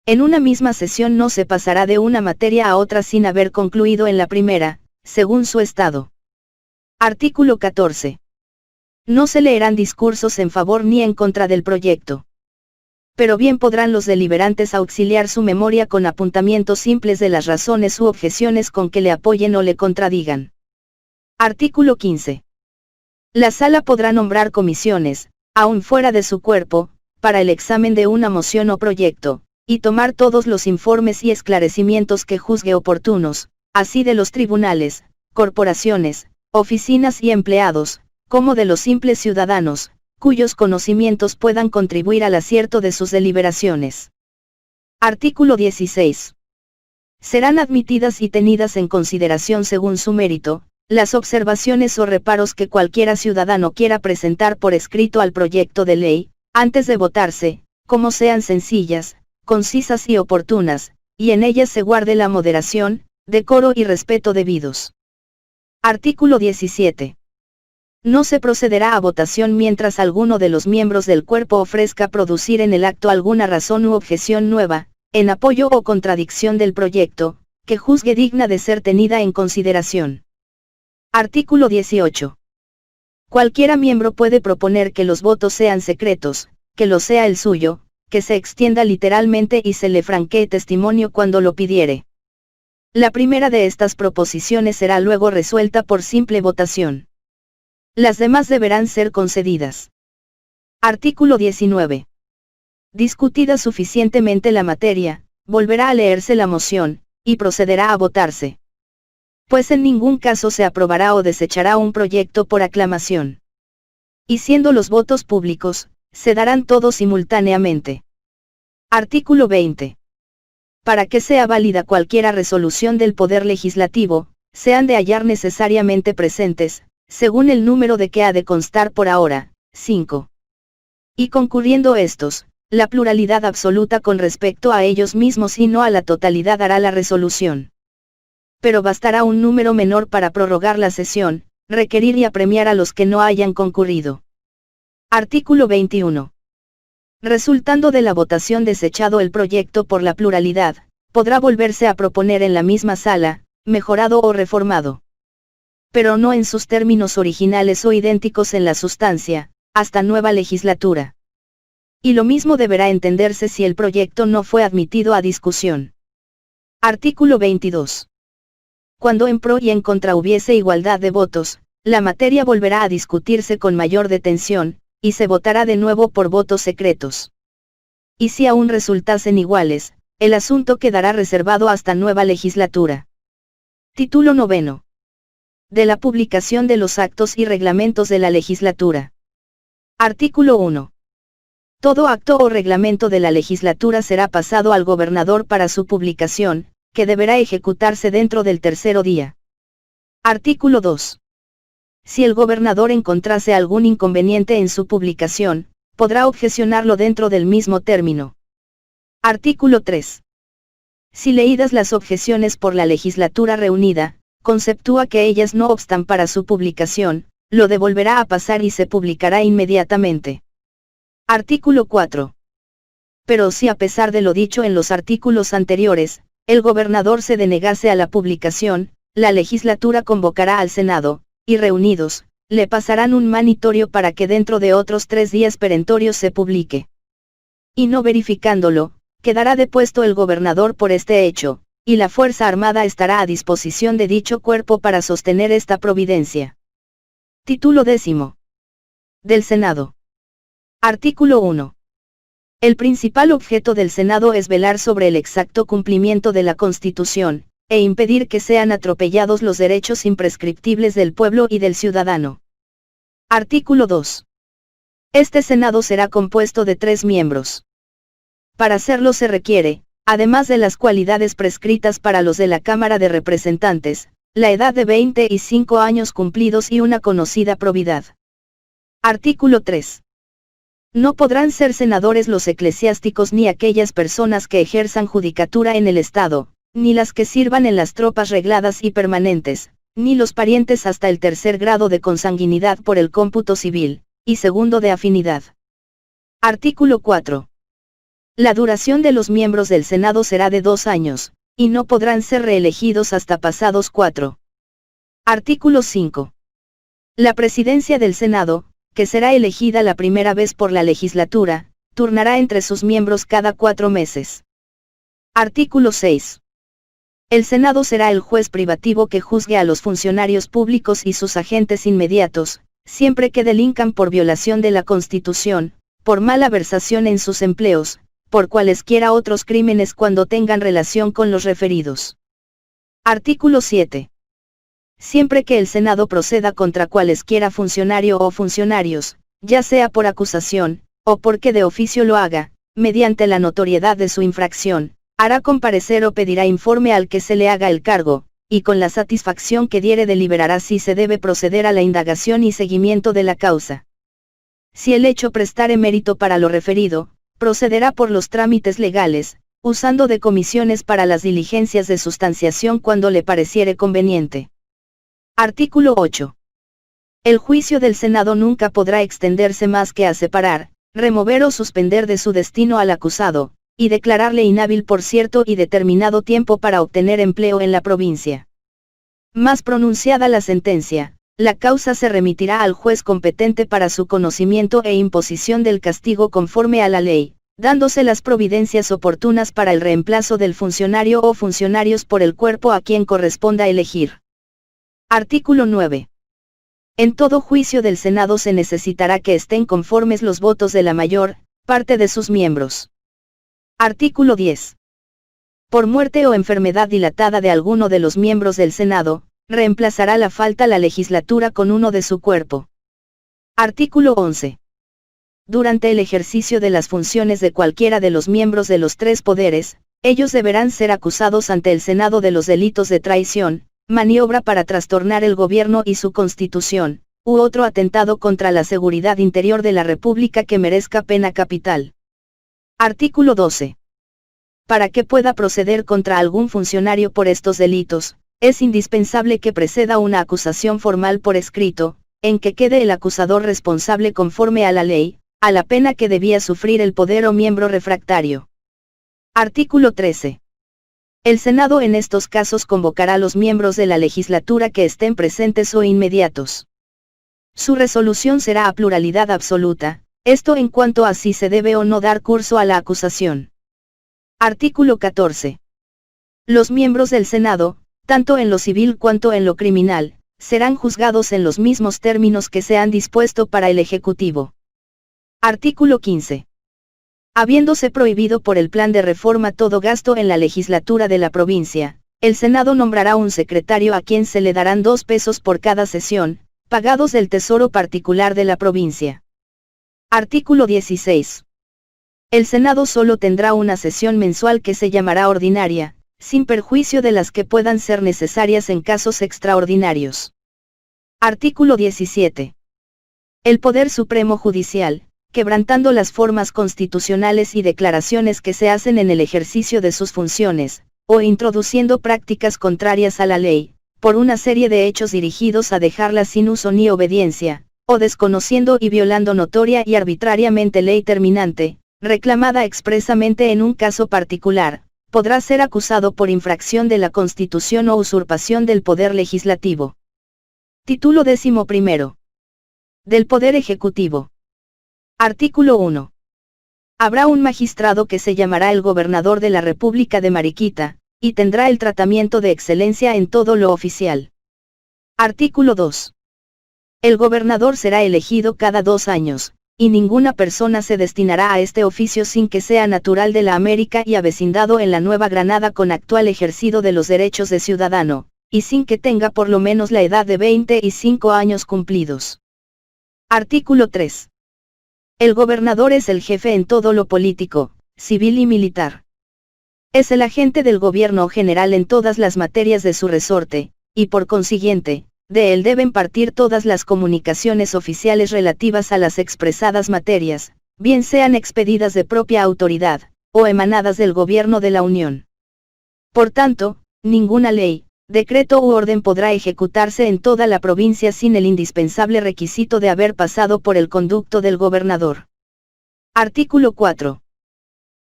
En una misma sesión no se pasará de una materia a otra sin haber concluido en la primera, según su estado. Artículo 14. No se leerán discursos en favor ni en contra del proyecto. Pero bien podrán los deliberantes auxiliar su memoria con apuntamientos simples de las razones u objeciones con que le apoyen o le contradigan. Artículo 15. La sala podrá nombrar comisiones, aun fuera de su cuerpo, para el examen de una moción o proyecto, y tomar todos los informes y esclarecimientos que juzgue oportunos, así de los tribunales, corporaciones, oficinas y empleados, como de los simples ciudadanos, cuyos conocimientos puedan contribuir al acierto de sus deliberaciones. Artículo 16. Serán admitidas y tenidas en consideración según su mérito, las observaciones o reparos que cualquiera ciudadano quiera presentar por escrito al proyecto de ley, antes de votarse, como sean sencillas, concisas y oportunas, y en ellas se guarde la moderación, decoro y respeto debidos. Artículo 17. No se procederá a votación mientras alguno de los miembros del cuerpo ofrezca producir en el acto alguna razón u objeción nueva, en apoyo o contradicción del proyecto, que juzgue digna de ser tenida en consideración. Artículo 18. Cualquiera miembro puede proponer que los votos sean secretos, que lo sea el suyo, que se extienda literalmente y se le franquee testimonio cuando lo pidiere. La primera de estas proposiciones será luego resuelta por simple votación. Las demás deberán ser concedidas. Artículo 19. Discutida suficientemente la materia, volverá a leerse la moción, y procederá a votarse. Pues en ningún caso se aprobará o desechará un proyecto por aclamación. Y siendo los votos públicos, se darán todos simultáneamente. Artículo 20. Para que sea válida cualquiera resolución del Poder Legislativo, se han de hallar necesariamente presentes, según el número de que ha de constar por ahora, 5. Y concurriendo estos, la pluralidad absoluta con respecto a ellos mismos y no a la totalidad hará la resolución. Pero bastará un número menor para prorrogar la sesión, requerir y apremiar a los que no hayan concurrido. Artículo 21. Resultando de la votación desechado el proyecto por la pluralidad, podrá volverse a proponer en la misma sala, mejorado o reformado. Pero no en sus términos originales o idénticos en la sustancia, hasta nueva legislatura. Y lo mismo deberá entenderse si el proyecto no fue admitido a discusión. Artículo 22. Cuando en pro y en contra hubiese igualdad de votos, la materia volverá a discutirse con mayor detención, y se votará de nuevo por votos secretos. Y si aún resultasen iguales, el asunto quedará reservado hasta nueva legislatura. Título 9. De la publicación de los actos y reglamentos de la legislatura. Artículo 1. Todo acto o reglamento de la legislatura será pasado al gobernador para su publicación, que deberá ejecutarse dentro del tercero día. Artículo 2. Si el gobernador encontrase algún inconveniente en su publicación, podrá objecionarlo dentro del mismo término. Artículo 3. Si leídas las objeciones por la legislatura reunida, conceptúa que ellas no obstan para su publicación, lo devolverá a pasar y se publicará inmediatamente. Artículo 4. Pero si a pesar de lo dicho en los artículos anteriores, el gobernador se denegase a la publicación, la legislatura convocará al Senado, y reunidos, le pasarán un manitorio para que dentro de otros 3 días perentorios se publique. Y no verificándolo, quedará depuesto el gobernador por este hecho, y la Fuerza Armada estará a disposición de dicho cuerpo para sostener esta providencia. Título 10. Del Senado. Artículo 1. El principal objeto del Senado es velar sobre el exacto cumplimiento de la Constitución, e impedir que sean atropellados los derechos imprescriptibles del pueblo y del ciudadano. Artículo 2. Este Senado será compuesto de 3 miembros. Para hacerlo se requiere, además de las cualidades prescritas para los de la Cámara de Representantes, la edad de 25 años cumplidos y una conocida probidad. Artículo 3. No podrán ser senadores los eclesiásticos ni aquellas personas que ejerzan judicatura en el Estado, ni las que sirvan en las tropas regladas y permanentes, ni los parientes hasta el 3er grado de consanguinidad por el cómputo civil, y 2º de afinidad. Artículo 4. La duración de los miembros del Senado será de 2 años, y no podrán ser reelegidos hasta pasados 4. Artículo 5. La presidencia del Senado, que será elegida la primera vez por la legislatura, turnará entre sus miembros cada 4 meses. Artículo 6. El Senado será el juez privativo que juzgue a los funcionarios públicos y sus agentes inmediatos, siempre que delincan por violación de la Constitución, por mala versación en sus empleos, por cualesquiera otros crímenes cuando tengan relación con los referidos. Artículo 7. Siempre que el Senado proceda contra cualesquiera funcionario o funcionarios, ya sea por acusación, o porque de oficio lo haga, mediante la notoriedad de su infracción, hará comparecer o pedirá informe al que se le haga el cargo, y con la satisfacción que diere deliberará si se debe proceder a la indagación y seguimiento de la causa. Si el hecho prestare mérito para lo referido, procederá por los trámites legales, usando de comisiones para las diligencias de sustanciación cuando le pareciere conveniente. Artículo 8. El juicio del Senado nunca podrá extenderse más que a separar, remover o suspender de su destino al acusado, y declararle inhábil por cierto y determinado tiempo para obtener empleo en la provincia. Más pronunciada la sentencia, la causa se remitirá al juez competente para su conocimiento e imposición del castigo conforme a la ley, dándose las providencias oportunas para el reemplazo del funcionario o funcionarios por el cuerpo a quien corresponda elegir. Artículo 9. En todo juicio del Senado se necesitará que estén conformes los votos de la mayor parte de sus miembros. Artículo 10. Por muerte o enfermedad dilatada de alguno de los miembros del Senado, reemplazará la falta la legislatura con uno de su cuerpo. Artículo 11. Durante el ejercicio de las funciones de cualquiera de los miembros de los 3 poderes, ellos deberán ser acusados ante el Senado de los delitos de traición, maniobra para trastornar el gobierno y su constitución, u otro atentado contra la seguridad interior de la República que merezca pena capital. Artículo 12. Para que pueda proceder contra algún funcionario por estos delitos, es indispensable que preceda una acusación formal por escrito, en que quede el acusador responsable conforme a la ley, a la pena que debía sufrir el poder o miembro refractario. Artículo 13. El Senado en estos casos convocará a los miembros de la legislatura que estén presentes o inmediatos. Su resolución será a pluralidad absoluta, esto en cuanto a si se debe o no dar curso a la acusación. Artículo 14. Los miembros del Senado, tanto en lo civil cuanto en lo criminal, serán juzgados en los mismos términos que se han dispuesto para el Ejecutivo. Artículo 15. Habiéndose prohibido por el plan de reforma todo gasto en la legislatura de la provincia, el Senado nombrará un secretario a quien se le darán 2 pesos por cada sesión, pagados del tesoro particular de la provincia. Artículo 16. El Senado solo tendrá una sesión mensual que se llamará ordinaria, sin perjuicio de las que puedan ser necesarias en casos extraordinarios. Artículo 17. El Poder Supremo Judicial, quebrantando las formas constitucionales y declaraciones que se hacen en el ejercicio de sus funciones, o introduciendo prácticas contrarias a la ley, por una serie de hechos dirigidos a dejarla sin uso ni obediencia, o desconociendo y violando notoria y arbitrariamente ley terminante, reclamada expresamente en un caso particular, podrá ser acusado por infracción de la Constitución o usurpación del poder legislativo. Título 11. Del Poder Ejecutivo. Artículo 1. Habrá un magistrado que se llamará el Gobernador de la República de Mariquita, y tendrá el tratamiento de excelencia en todo lo oficial. Artículo 2. El gobernador será elegido cada 2 años, y ninguna persona se destinará a este oficio sin que sea natural de la América y avecindado en la Nueva Granada con actual ejercido de los derechos de ciudadano, y sin que tenga por lo menos la edad de 25 años cumplidos. Artículo 3. El gobernador es el jefe en todo lo político, civil y militar. Es el agente del gobierno general en todas las materias de su resorte, y por consiguiente, de él deben partir todas las comunicaciones oficiales relativas a las expresadas materias, bien sean expedidas de propia autoridad, o emanadas del gobierno de la Unión. Por tanto, ninguna ley, decreto u orden podrá ejecutarse en toda la provincia sin el indispensable requisito de haber pasado por el conducto del gobernador. Artículo 4.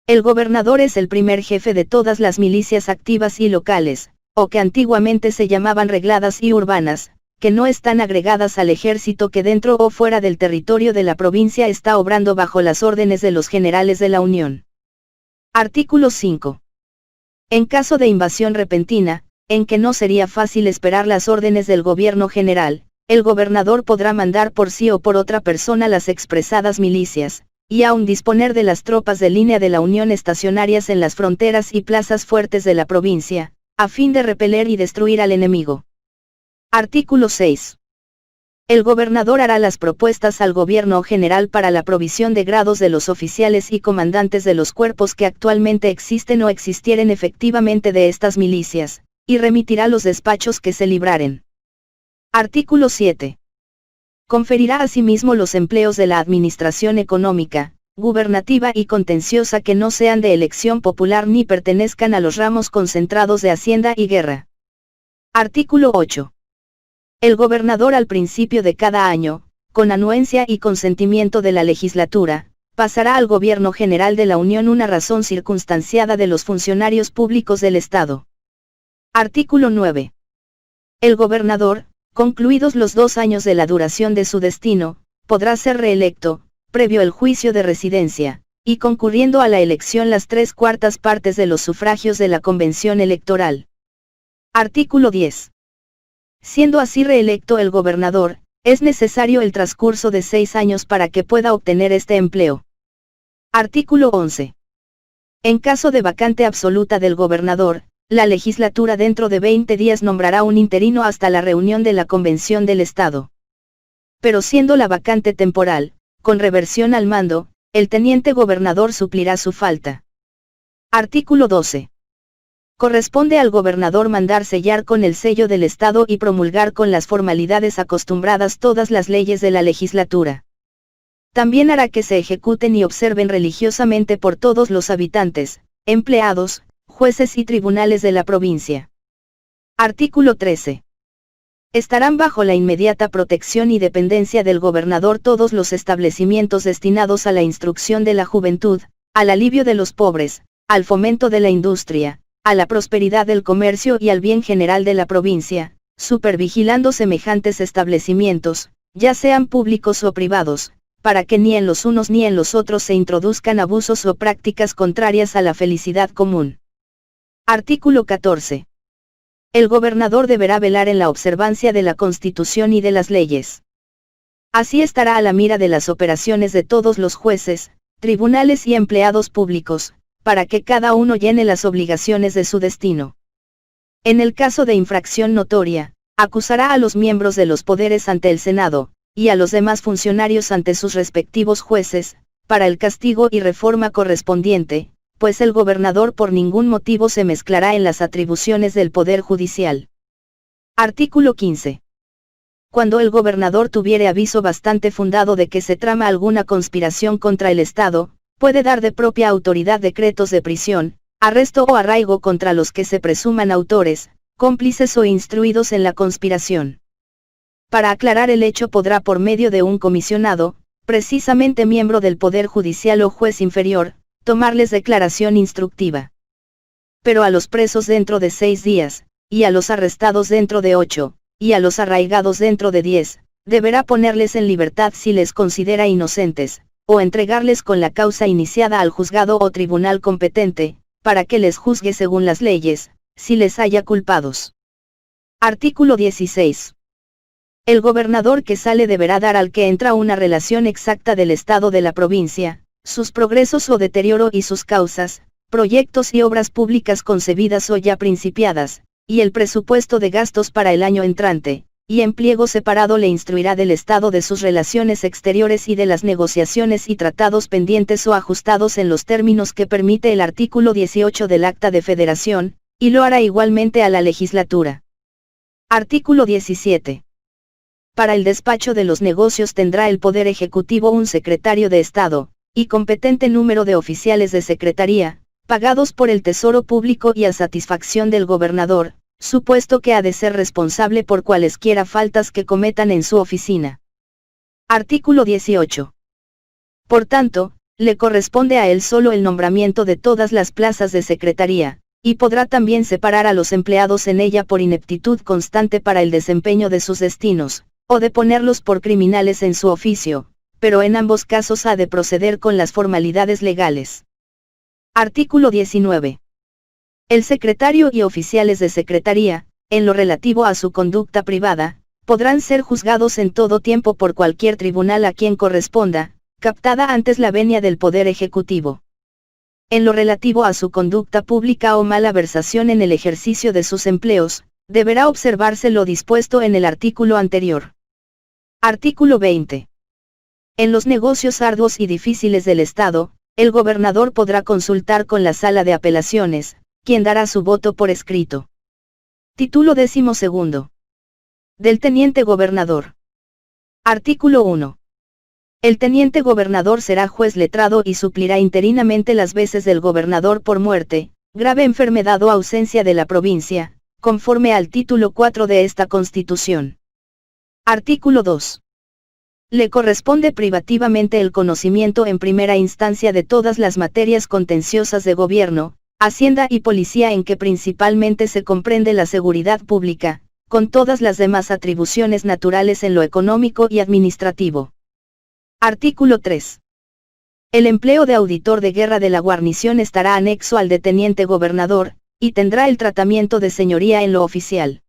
El gobernador es el primer jefe de todas las milicias activas y locales, o que antiguamente se llamaban regladas y urbanas, que no están agregadas al ejército que dentro o fuera del territorio de la provincia está obrando bajo las órdenes de los generales de la Unión. Artículo 5. En caso de invasión repentina, en que no sería fácil esperar las órdenes del gobierno general, el gobernador podrá mandar por sí o por otra persona las expresadas milicias, y aún disponer de las tropas de línea de la Unión estacionarias en las fronteras y plazas fuertes de la provincia, a fin de repeler y destruir al enemigo. Artículo 6. El gobernador hará las propuestas al gobierno general para la provisión de grados de los oficiales y comandantes de los cuerpos que actualmente existen o existieren efectivamente de estas milicias, y remitirá los despachos que se libraren. Artículo 7. Conferirá asimismo los empleos de la administración económica, gubernativa y contenciosa que no sean de elección popular ni pertenezcan a los ramos concentrados de Hacienda y Guerra. Artículo 8. El gobernador al principio de cada año, con anuencia y consentimiento de la legislatura, pasará al gobierno general de la Unión una razón circunstanciada de los funcionarios públicos del Estado. Artículo 9. El gobernador, concluidos los 2 años de la duración de su destino, podrá ser reelecto, previo el juicio de residencia, y concurriendo a la elección las 3/4 partes de los sufragios de la Convención Electoral. Artículo 10. Siendo así reelecto el gobernador, es necesario el transcurso de 6 años para que pueda obtener este empleo. Artículo 11. En caso de vacante absoluta del gobernador, la legislatura dentro de 20 días nombrará un interino hasta la reunión de la Convención del Estado. Pero siendo la vacante temporal, con reversión al mando, el teniente gobernador suplirá su falta. Artículo 12. Corresponde al gobernador mandar sellar con el sello del Estado y promulgar con las formalidades acostumbradas todas las leyes de la legislatura. También hará que se ejecuten y observen religiosamente por todos los habitantes, empleados, jueces y tribunales de la provincia. Artículo 13. Estarán bajo la inmediata protección y dependencia del gobernador todos los establecimientos destinados a la instrucción de la juventud, al alivio de los pobres, al fomento de la industria, a la prosperidad del comercio y al bien general de la provincia, supervigilando semejantes establecimientos, ya sean públicos o privados, para que ni en los unos ni en los otros se introduzcan abusos o prácticas contrarias a la felicidad común. Artículo 14. El gobernador deberá velar en la observancia de la Constitución y de las leyes. Así estará a la mira de las operaciones de todos los jueces, tribunales y empleados públicos, para que cada uno llene las obligaciones de su destino. En el caso de infracción notoria, acusará a los miembros de los poderes ante el Senado, y a los demás funcionarios ante sus respectivos jueces, para el castigo y reforma correspondiente, pues el gobernador por ningún motivo se mezclará en las atribuciones del Poder Judicial. Artículo 15. Cuando el gobernador tuviere aviso bastante fundado de que se trama alguna conspiración contra el Estado, puede dar de propia autoridad decretos de prisión, arresto o arraigo contra los que se presuman autores, cómplices o instruidos en la conspiración. Para aclarar el hecho podrá por medio de un comisionado, precisamente miembro del Poder Judicial o juez inferior, tomarles declaración instructiva. Pero a los presos dentro de 6 días, y a los arrestados dentro de 8, y a los arraigados dentro de 10, deberá ponerles en libertad si les considera inocentes, o entregarles con la causa iniciada al juzgado o tribunal competente, para que les juzgue según las leyes, si les haya culpados. Artículo 16. El gobernador que sale deberá dar al que entra una relación exacta del estado de la provincia, sus progresos o deterioro y sus causas, proyectos y obras públicas concebidas o ya principiadas, y el presupuesto de gastos para el año entrante, y en pliego separado le instruirá del estado de sus relaciones exteriores y de las negociaciones y tratados pendientes o ajustados en los términos que permite el artículo 18 del Acta de Federación, y lo hará igualmente a la legislatura. Artículo 17. Para el despacho de los negocios tendrá el Poder Ejecutivo un secretario de Estado, y competente número de oficiales de secretaría, pagados por el Tesoro Público y a satisfacción del gobernador, supuesto que ha de ser responsable por cualesquiera faltas que cometan en su oficina. Artículo 18. Por tanto, le corresponde a él solo el nombramiento de todas las plazas de secretaría, y podrá también separar a los empleados en ella por ineptitud constante para el desempeño de sus destinos, o deponerlos por criminales en su oficio, pero en ambos casos ha de proceder con las formalidades legales. Artículo 19. El secretario y oficiales de secretaría, en lo relativo a su conducta privada, podrán ser juzgados en todo tiempo por cualquier tribunal a quien corresponda, captada antes la venia del Poder Ejecutivo. En lo relativo a su conducta pública o mala versación en el ejercicio de sus empleos, deberá observarse lo dispuesto en el artículo anterior. Artículo 20. En los negocios arduos y difíciles del Estado, el gobernador podrá consultar con la Sala de Apelaciones, quien dará su voto por escrito. Título 12. Del Teniente Gobernador. Artículo 1. El Teniente Gobernador será juez letrado y suplirá interinamente las veces del gobernador por muerte, grave enfermedad o ausencia de la provincia, conforme al título 4 de esta Constitución. Artículo 2. Le corresponde privativamente el conocimiento en primera instancia de todas las materias contenciosas de gobierno, hacienda y policía en que principalmente se comprende la seguridad pública, con todas las demás atribuciones naturales en lo económico y administrativo. Artículo 3. El empleo de auditor de guerra de la guarnición estará anexo al de teniente gobernador, y tendrá el tratamiento de señoría en lo oficial.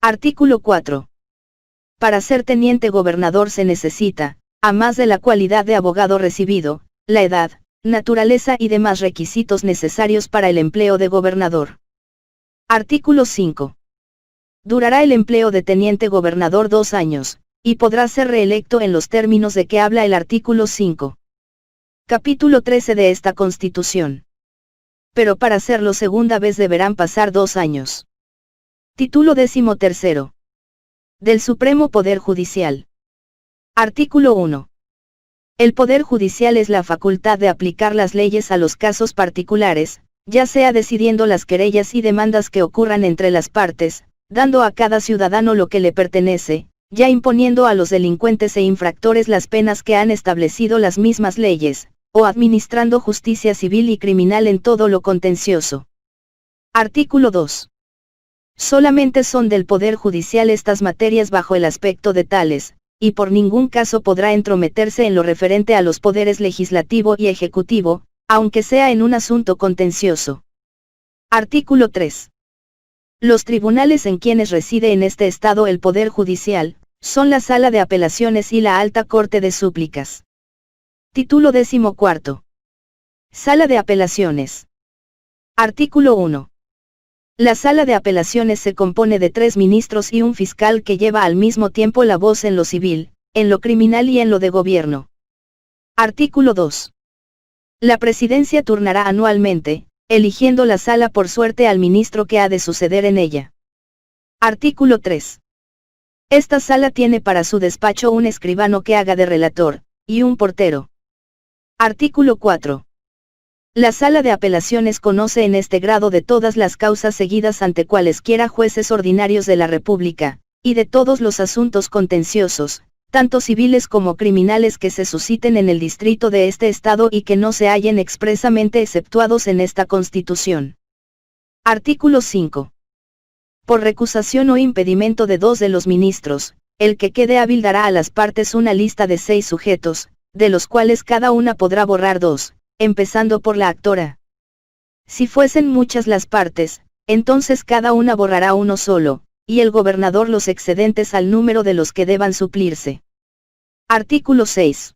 Artículo 4. Para ser teniente gobernador se necesita, a más de la cualidad de abogado recibido, la edad, naturaleza y demás requisitos necesarios para el empleo de gobernador. Artículo 5. Durará el empleo de teniente gobernador 2 años, y podrá ser reelecto en los términos de que habla el artículo 5. Capítulo 13 de esta Constitución. Pero para serlo segunda vez deberán pasar 2 años. Título 13. Del Supremo Poder Judicial. Artículo 1. El Poder Judicial es la facultad de aplicar las leyes a los casos particulares, ya sea decidiendo las querellas y demandas que ocurran entre las partes, dando a cada ciudadano lo que le pertenece, ya imponiendo a los delincuentes e infractores las penas que han establecido las mismas leyes, o administrando justicia civil y criminal en todo lo contencioso. Artículo 2. Solamente son del Poder Judicial estas materias bajo el aspecto de tales, y por ningún caso podrá entrometerse en lo referente a los poderes legislativo y ejecutivo, aunque sea en un asunto contencioso. Artículo 3. Los tribunales en quienes reside en este Estado el Poder Judicial, son la Sala de Apelaciones y la Alta Corte de Súplicas. Título 14. Sala de Apelaciones. Artículo 1. La sala de apelaciones se compone de 3 ministros y un fiscal que lleva al mismo tiempo la voz en lo civil, en lo criminal y en lo de gobierno. Artículo 2. La presidencia turnará anualmente, eligiendo la sala por suerte al ministro que ha de suceder en ella. Artículo 3. Esta sala tiene para su despacho un escribano que haga de relator, y un portero. Artículo 4. La sala de apelaciones conoce en este grado de todas las causas seguidas ante cualesquiera jueces ordinarios de la República, y de todos los asuntos contenciosos, tanto civiles como criminales que se susciten en el distrito de este Estado y que no se hallen expresamente exceptuados en esta Constitución. Artículo 5. Por recusación o impedimento de 2 de los ministros, el que quede hábil dará a las partes una lista de 6 sujetos, de los cuales cada una podrá borrar 2, empezando por la actora. Si fuesen muchas las partes, entonces cada una borrará uno solo, y el gobernador los excedentes al número de los que deban suplirse. Artículo 6.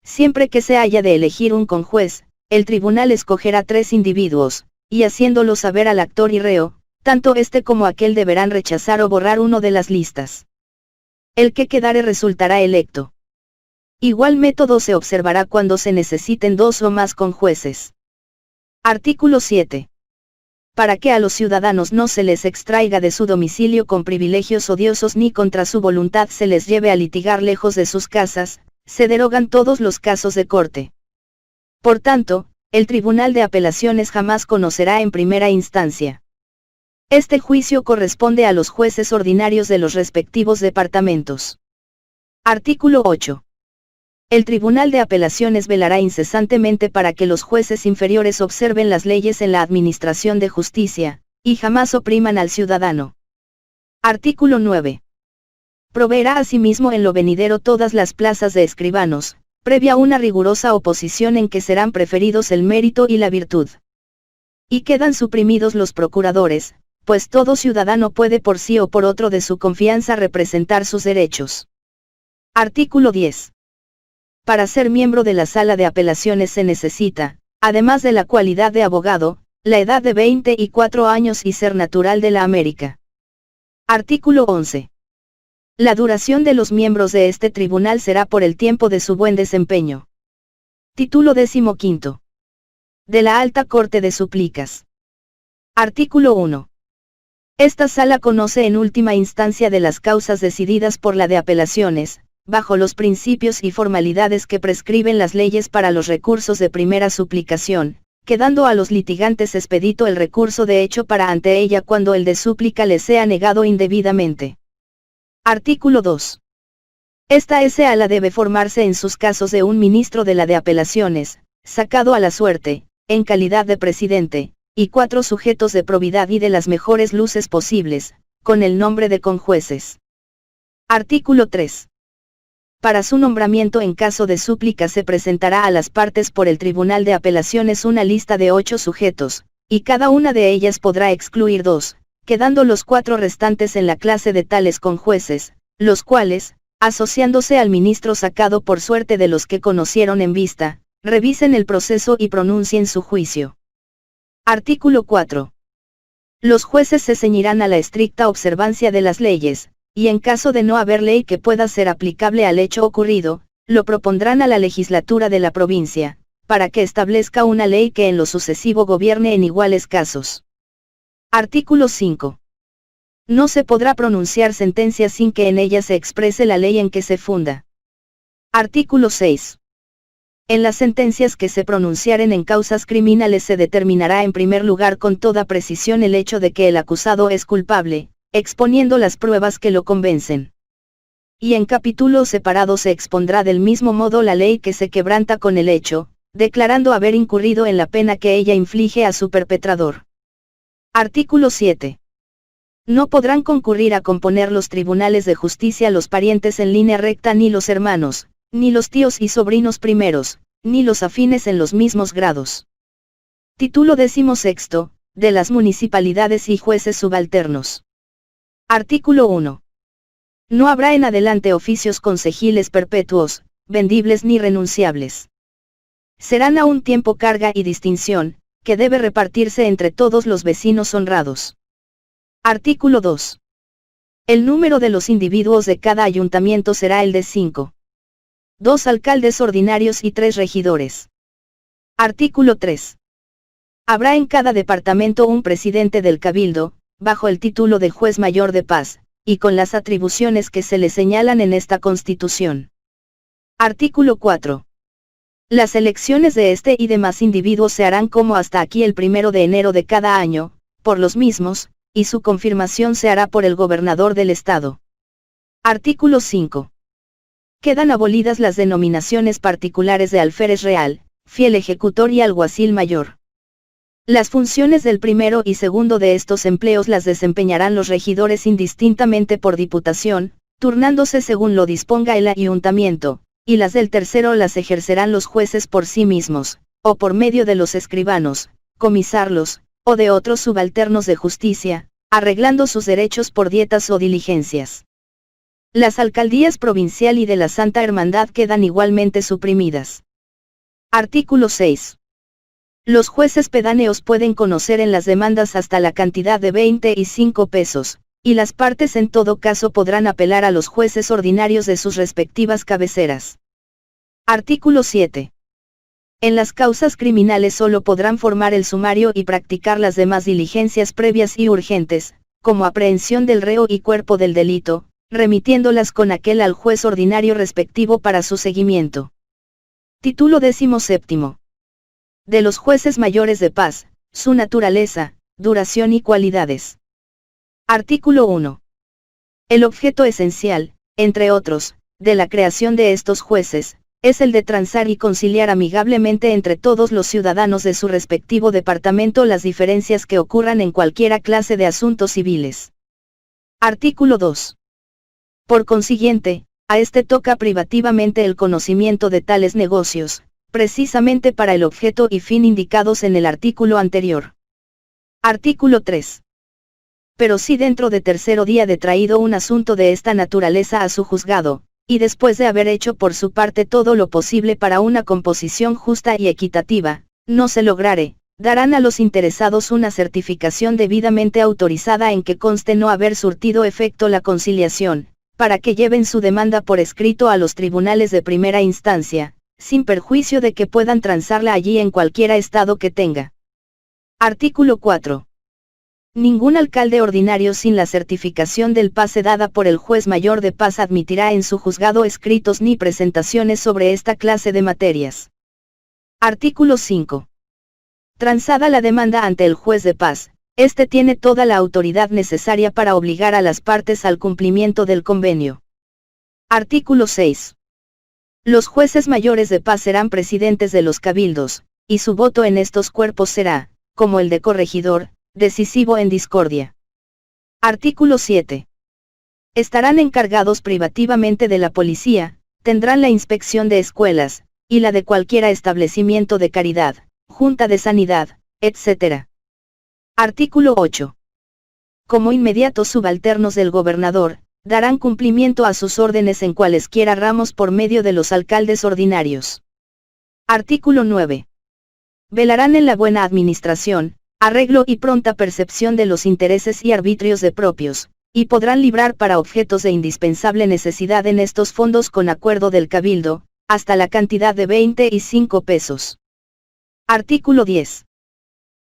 Siempre que se haya de elegir un conjuez, el tribunal escogerá 3 individuos, y haciéndolo saber al actor y reo, tanto este como aquel deberán rechazar o borrar uno de las listas. El que quedare resultará electo. Igual método se observará cuando se necesiten 2 o más conjueces. Artículo 7. Para que a los ciudadanos no se les extraiga de su domicilio con privilegios odiosos ni contra su voluntad se les lleve a litigar lejos de sus casas, se derogan todos los casos de corte. Por tanto, el Tribunal de Apelaciones jamás conocerá en primera instancia. Este juicio corresponde a los jueces ordinarios de los respectivos departamentos. Artículo 8. El Tribunal de Apelaciones velará incesantemente para que los jueces inferiores observen las leyes en la administración de justicia, y jamás opriman al ciudadano. Artículo 9. Proveerá asimismo en lo venidero todas las plazas de escribanos, previa una rigurosa oposición en que serán preferidos el mérito y la virtud. Y quedan suprimidos los procuradores, pues todo ciudadano puede por sí o por otro de su confianza representar sus derechos. Artículo 10. Para ser miembro de la sala de apelaciones se necesita, además de la cualidad de abogado, la edad de 24 años y ser natural de la América. Artículo 11. La duración de los miembros de este tribunal será por el tiempo de su buen desempeño. Título 15. De la Alta Corte de Súplicas. Artículo 1. Esta sala conoce en última instancia de las causas decididas por la de apelaciones, bajo los principios y formalidades que prescriben las leyes para los recursos de primera suplicación, quedando a los litigantes expedito el recurso de hecho para ante ella cuando el de súplica les sea negado indebidamente. Artículo 2. Esta sala debe formarse en sus casos de un ministro de la de apelaciones, sacado a la suerte, en calidad de presidente, y 4 sujetos de probidad y de las mejores luces posibles, con el nombre de conjueces. Artículo 3. Para su nombramiento en caso de súplica se presentará a las partes por el Tribunal de Apelaciones una lista de 8 sujetos, y cada una de ellas podrá excluir 2, quedando los 4 restantes en la clase de tales conjueces, los cuales, asociándose al ministro sacado por suerte de los que conocieron en vista, revisen el proceso y pronuncien su juicio. Artículo 4. Los jueces se ceñirán a la estricta observancia de las leyes, y en caso de no haber ley que pueda ser aplicable al hecho ocurrido, lo propondrán a la legislatura de la provincia, para que establezca una ley que en lo sucesivo gobierne en iguales casos. Artículo 5. No se podrá pronunciar sentencia sin que en ella se exprese la ley en que se funda. Artículo 6. En las sentencias que se pronunciaren en causas criminales se determinará en primer lugar con toda precisión el hecho de que el acusado es culpable, exponiendo las pruebas que lo convencen. Y en capítulo separado se expondrá del mismo modo la ley que se quebranta con el hecho, declarando haber incurrido en la pena que ella inflige a su perpetrador. Artículo 7. No podrán concurrir a componer los tribunales de justicia los parientes en línea recta ni los hermanos, ni los tíos y sobrinos primeros, ni los afines en los mismos grados. Título 16. De las municipalidades y jueces subalternos. Artículo 1. No habrá en adelante oficios consejiles perpetuos, vendibles ni renunciables. Serán a un tiempo carga y distinción, que debe repartirse entre todos los vecinos honrados. Artículo 2. El número de los individuos de cada ayuntamiento será el de 5. 2 alcaldes ordinarios y 3 regidores. Artículo 3. Habrá en cada departamento un presidente del cabildo, bajo el título de juez mayor de paz, y con las atribuciones que se le señalan en esta Constitución. Artículo 4. Las elecciones de este y demás individuos se harán como hasta aquí el 1 de enero de cada año, por los mismos, y su confirmación se hará por el gobernador del estado. Artículo 5. Quedan abolidas las denominaciones particulares de alférez real, fiel ejecutor y alguacil mayor. Las funciones del primero y segundo de estos empleos las desempeñarán los regidores indistintamente por diputación, turnándose según lo disponga el ayuntamiento, y las del tercero las ejercerán los jueces por sí mismos, o por medio de los escribanos, comisarlos, o de otros subalternos de justicia, arreglando sus derechos por dietas o diligencias. Las alcaldías provincial y de la Santa Hermandad quedan igualmente suprimidas. Artículo 6. Los jueces pedáneos pueden conocer en las demandas hasta la cantidad de 25 pesos, y las partes en todo caso podrán apelar a los jueces ordinarios de sus respectivas cabeceras. Artículo 7. En las causas criminales solo podrán formar el sumario y practicar las demás diligencias previas y urgentes, como aprehensión del reo y cuerpo del delito, remitiéndolas con aquel al juez ordinario respectivo para su seguimiento. Título 17. De los jueces mayores de paz, su naturaleza, duración y cualidades. Artículo 1. El objeto esencial, entre otros, de la creación de estos jueces, es el de transar y conciliar amigablemente entre todos los ciudadanos de su respectivo departamento las diferencias que ocurran en cualquiera clase de asuntos civiles. Artículo 2. Por consiguiente, a este toca privativamente el conocimiento de tales negocios, precisamente para el objeto y fin indicados en el artículo anterior. Artículo 3. Pero si dentro de tercero día de traído un asunto de esta naturaleza a su juzgado, y después de haber hecho por su parte todo lo posible para una composición justa y equitativa, no se lograre, darán a los interesados una certificación debidamente autorizada en que conste no haber surtido efecto la conciliación, para que lleven su demanda por escrito a los tribunales de primera instancia, sin perjuicio de que puedan transarla allí en cualquiera estado que tenga. Artículo 4. Ningún alcalde ordinario sin la certificación del pase dada por el juez mayor de paz admitirá en su juzgado escritos ni presentaciones sobre esta clase de materias. Artículo 5. Transada la demanda ante el juez de paz, éste tiene toda la autoridad necesaria para obligar a las partes al cumplimiento del convenio. Artículo 6. Los jueces mayores de paz serán presidentes de los cabildos, y su voto en estos cuerpos será, como el de corregidor, decisivo en discordia. Artículo 7. Estarán encargados privativamente de la policía, tendrán la inspección de escuelas, y la de cualquiera establecimiento de caridad, junta de sanidad, etc. Artículo 8. Como inmediatos subalternos del gobernador, darán cumplimiento a sus órdenes en cualesquiera ramos por medio de los alcaldes ordinarios. Artículo 9. Velarán en la buena administración, arreglo y pronta percepción de los intereses y arbitrios de propios, y podrán librar para objetos de indispensable necesidad en estos fondos con acuerdo del cabildo, hasta la cantidad de 25 pesos. Artículo 10.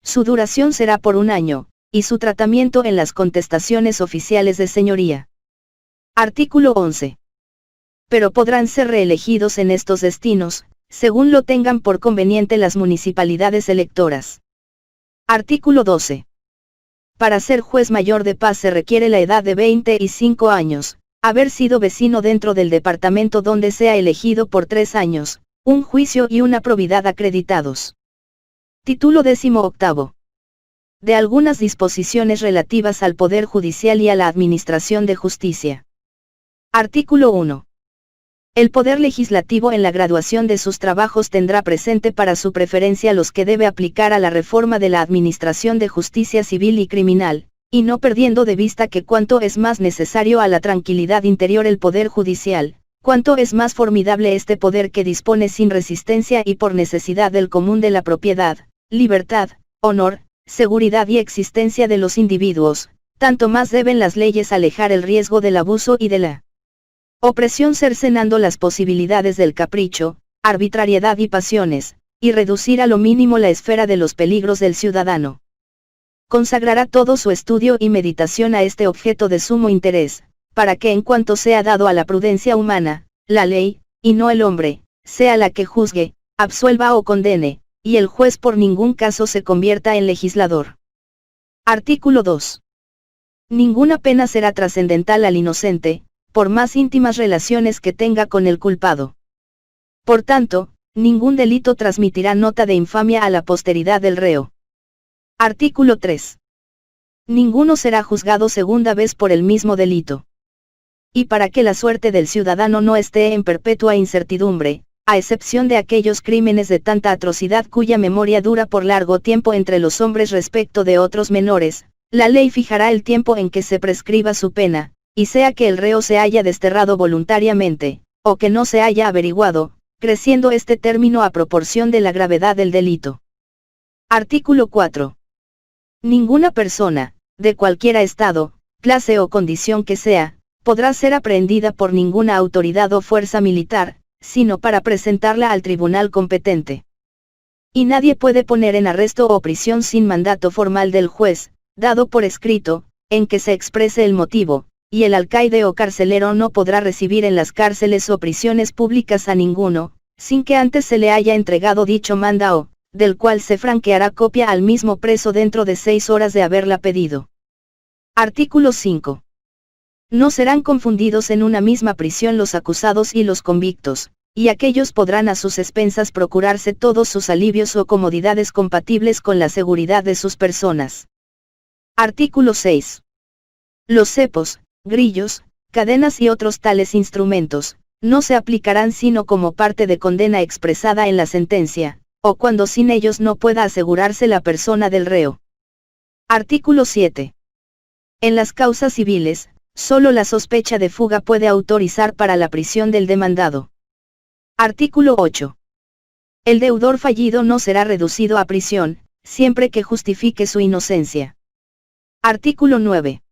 Su duración será por un año, y su tratamiento en las contestaciones oficiales de señoría. Artículo 11. Pero podrán ser reelegidos en estos destinos, según lo tengan por conveniente las municipalidades electoras. Artículo 12. Para ser juez mayor de paz se requiere la edad de 25 años, haber sido vecino dentro del departamento donde sea elegido por 3 años, un juicio y una probidad acreditados. Título 18. De algunas disposiciones relativas al Poder Judicial y a la Administración de Justicia. Artículo 1. El Poder Legislativo en la graduación de sus trabajos tendrá presente para su preferencia los que debe aplicar a la reforma de la Administración de Justicia Civil y Criminal, y no perdiendo de vista que cuanto es más necesario a la tranquilidad interior el Poder Judicial, cuanto es más formidable este poder que dispone sin resistencia y por necesidad del común de la propiedad, libertad, honor, seguridad y existencia de los individuos, tanto más deben las leyes alejar el riesgo del abuso y de la opresión, cercenando las posibilidades del capricho, arbitrariedad y pasiones, y reducir a lo mínimo la esfera de los peligros del ciudadano. Consagrará todo su estudio y meditación a este objeto de sumo interés, para que en cuanto sea dado a la prudencia humana, la ley, y no el hombre, sea la que juzgue, absuelva o condene, y el juez por ningún caso se convierta en legislador. Artículo 2. Ninguna pena será trascendental al inocente, por más íntimas relaciones que tenga con el culpado. Por tanto, ningún delito transmitirá nota de infamia a la posteridad del reo. Artículo 3. Ninguno será juzgado segunda vez por el mismo delito. Y para que la suerte del ciudadano no esté en perpetua incertidumbre, a excepción de aquellos crímenes de tanta atrocidad cuya memoria dura por largo tiempo entre los hombres respecto de otros menores, la ley fijará el tiempo en que se prescriba su pena, y sea que el reo se haya desterrado voluntariamente, o que no se haya averiguado, creciendo este término a proporción de la gravedad del delito. Artículo 4. Ninguna persona, de cualquiera estado, clase o condición que sea, podrá ser aprehendida por ninguna autoridad o fuerza militar, sino para presentarla al tribunal competente. Y nadie puede poner en arresto o prisión sin mandato formal del juez, dado por escrito, en que se exprese el motivo, y el alcaide o carcelero no podrá recibir en las cárceles o prisiones públicas a ninguno, sin que antes se le haya entregado dicho mandado, del cual se franqueará copia al mismo preso dentro de 6 horas de haberla pedido. Artículo 5. No serán confundidos en una misma prisión los acusados y los convictos, y aquellos podrán a sus expensas procurarse todos sus alivios o comodidades compatibles con la seguridad de sus personas. Artículo 6. Los cepos, grillos, cadenas y otros tales instrumentos, no se aplicarán sino como parte de condena expresada en la sentencia, o cuando sin ellos no pueda asegurarse la persona del reo. Artículo 7. En las causas civiles, solo la sospecha de fuga puede autorizar para la prisión del demandado. Artículo 8. El deudor fallido no será reducido a prisión, siempre que justifique su inocencia. Artículo 9.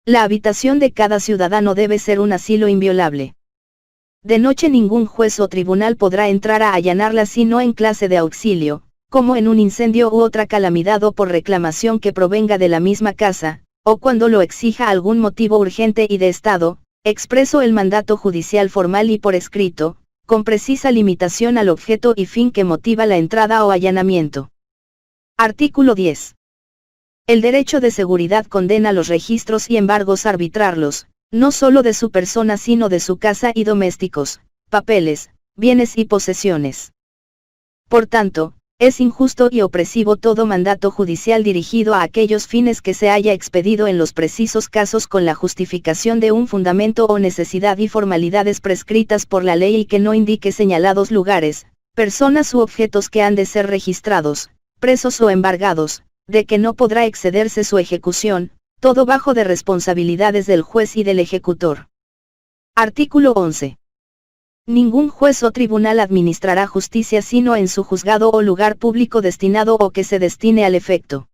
La habitación de cada ciudadano debe ser un asilo inviolable. De noche ningún juez o tribunal podrá entrar a allanarla sino en clase de auxilio, como en un incendio u otra calamidad o por reclamación que provenga de la misma casa, o cuando lo exija algún motivo urgente y de estado, expreso el mandato judicial formal y por escrito, con precisa limitación al objeto y fin que motiva la entrada o allanamiento. Artículo 10. El derecho de seguridad condena los registros y embargos a arbitrarlos, no solo de su persona sino de su casa y domésticos, papeles, bienes y posesiones. Por tanto, es injusto y opresivo todo mandato judicial dirigido a aquellos fines que se haya expedido en los precisos casos con la justificación de un fundamento o necesidad y formalidades prescritas por la ley y que no indique señalados lugares, personas u objetos que han de ser registrados, presos o embargados, de que no podrá excederse su ejecución, todo bajo de responsabilidades del juez y del ejecutor. Artículo 11. Ningún juez o tribunal administrará justicia sino en su juzgado o lugar público destinado o que se destine al efecto.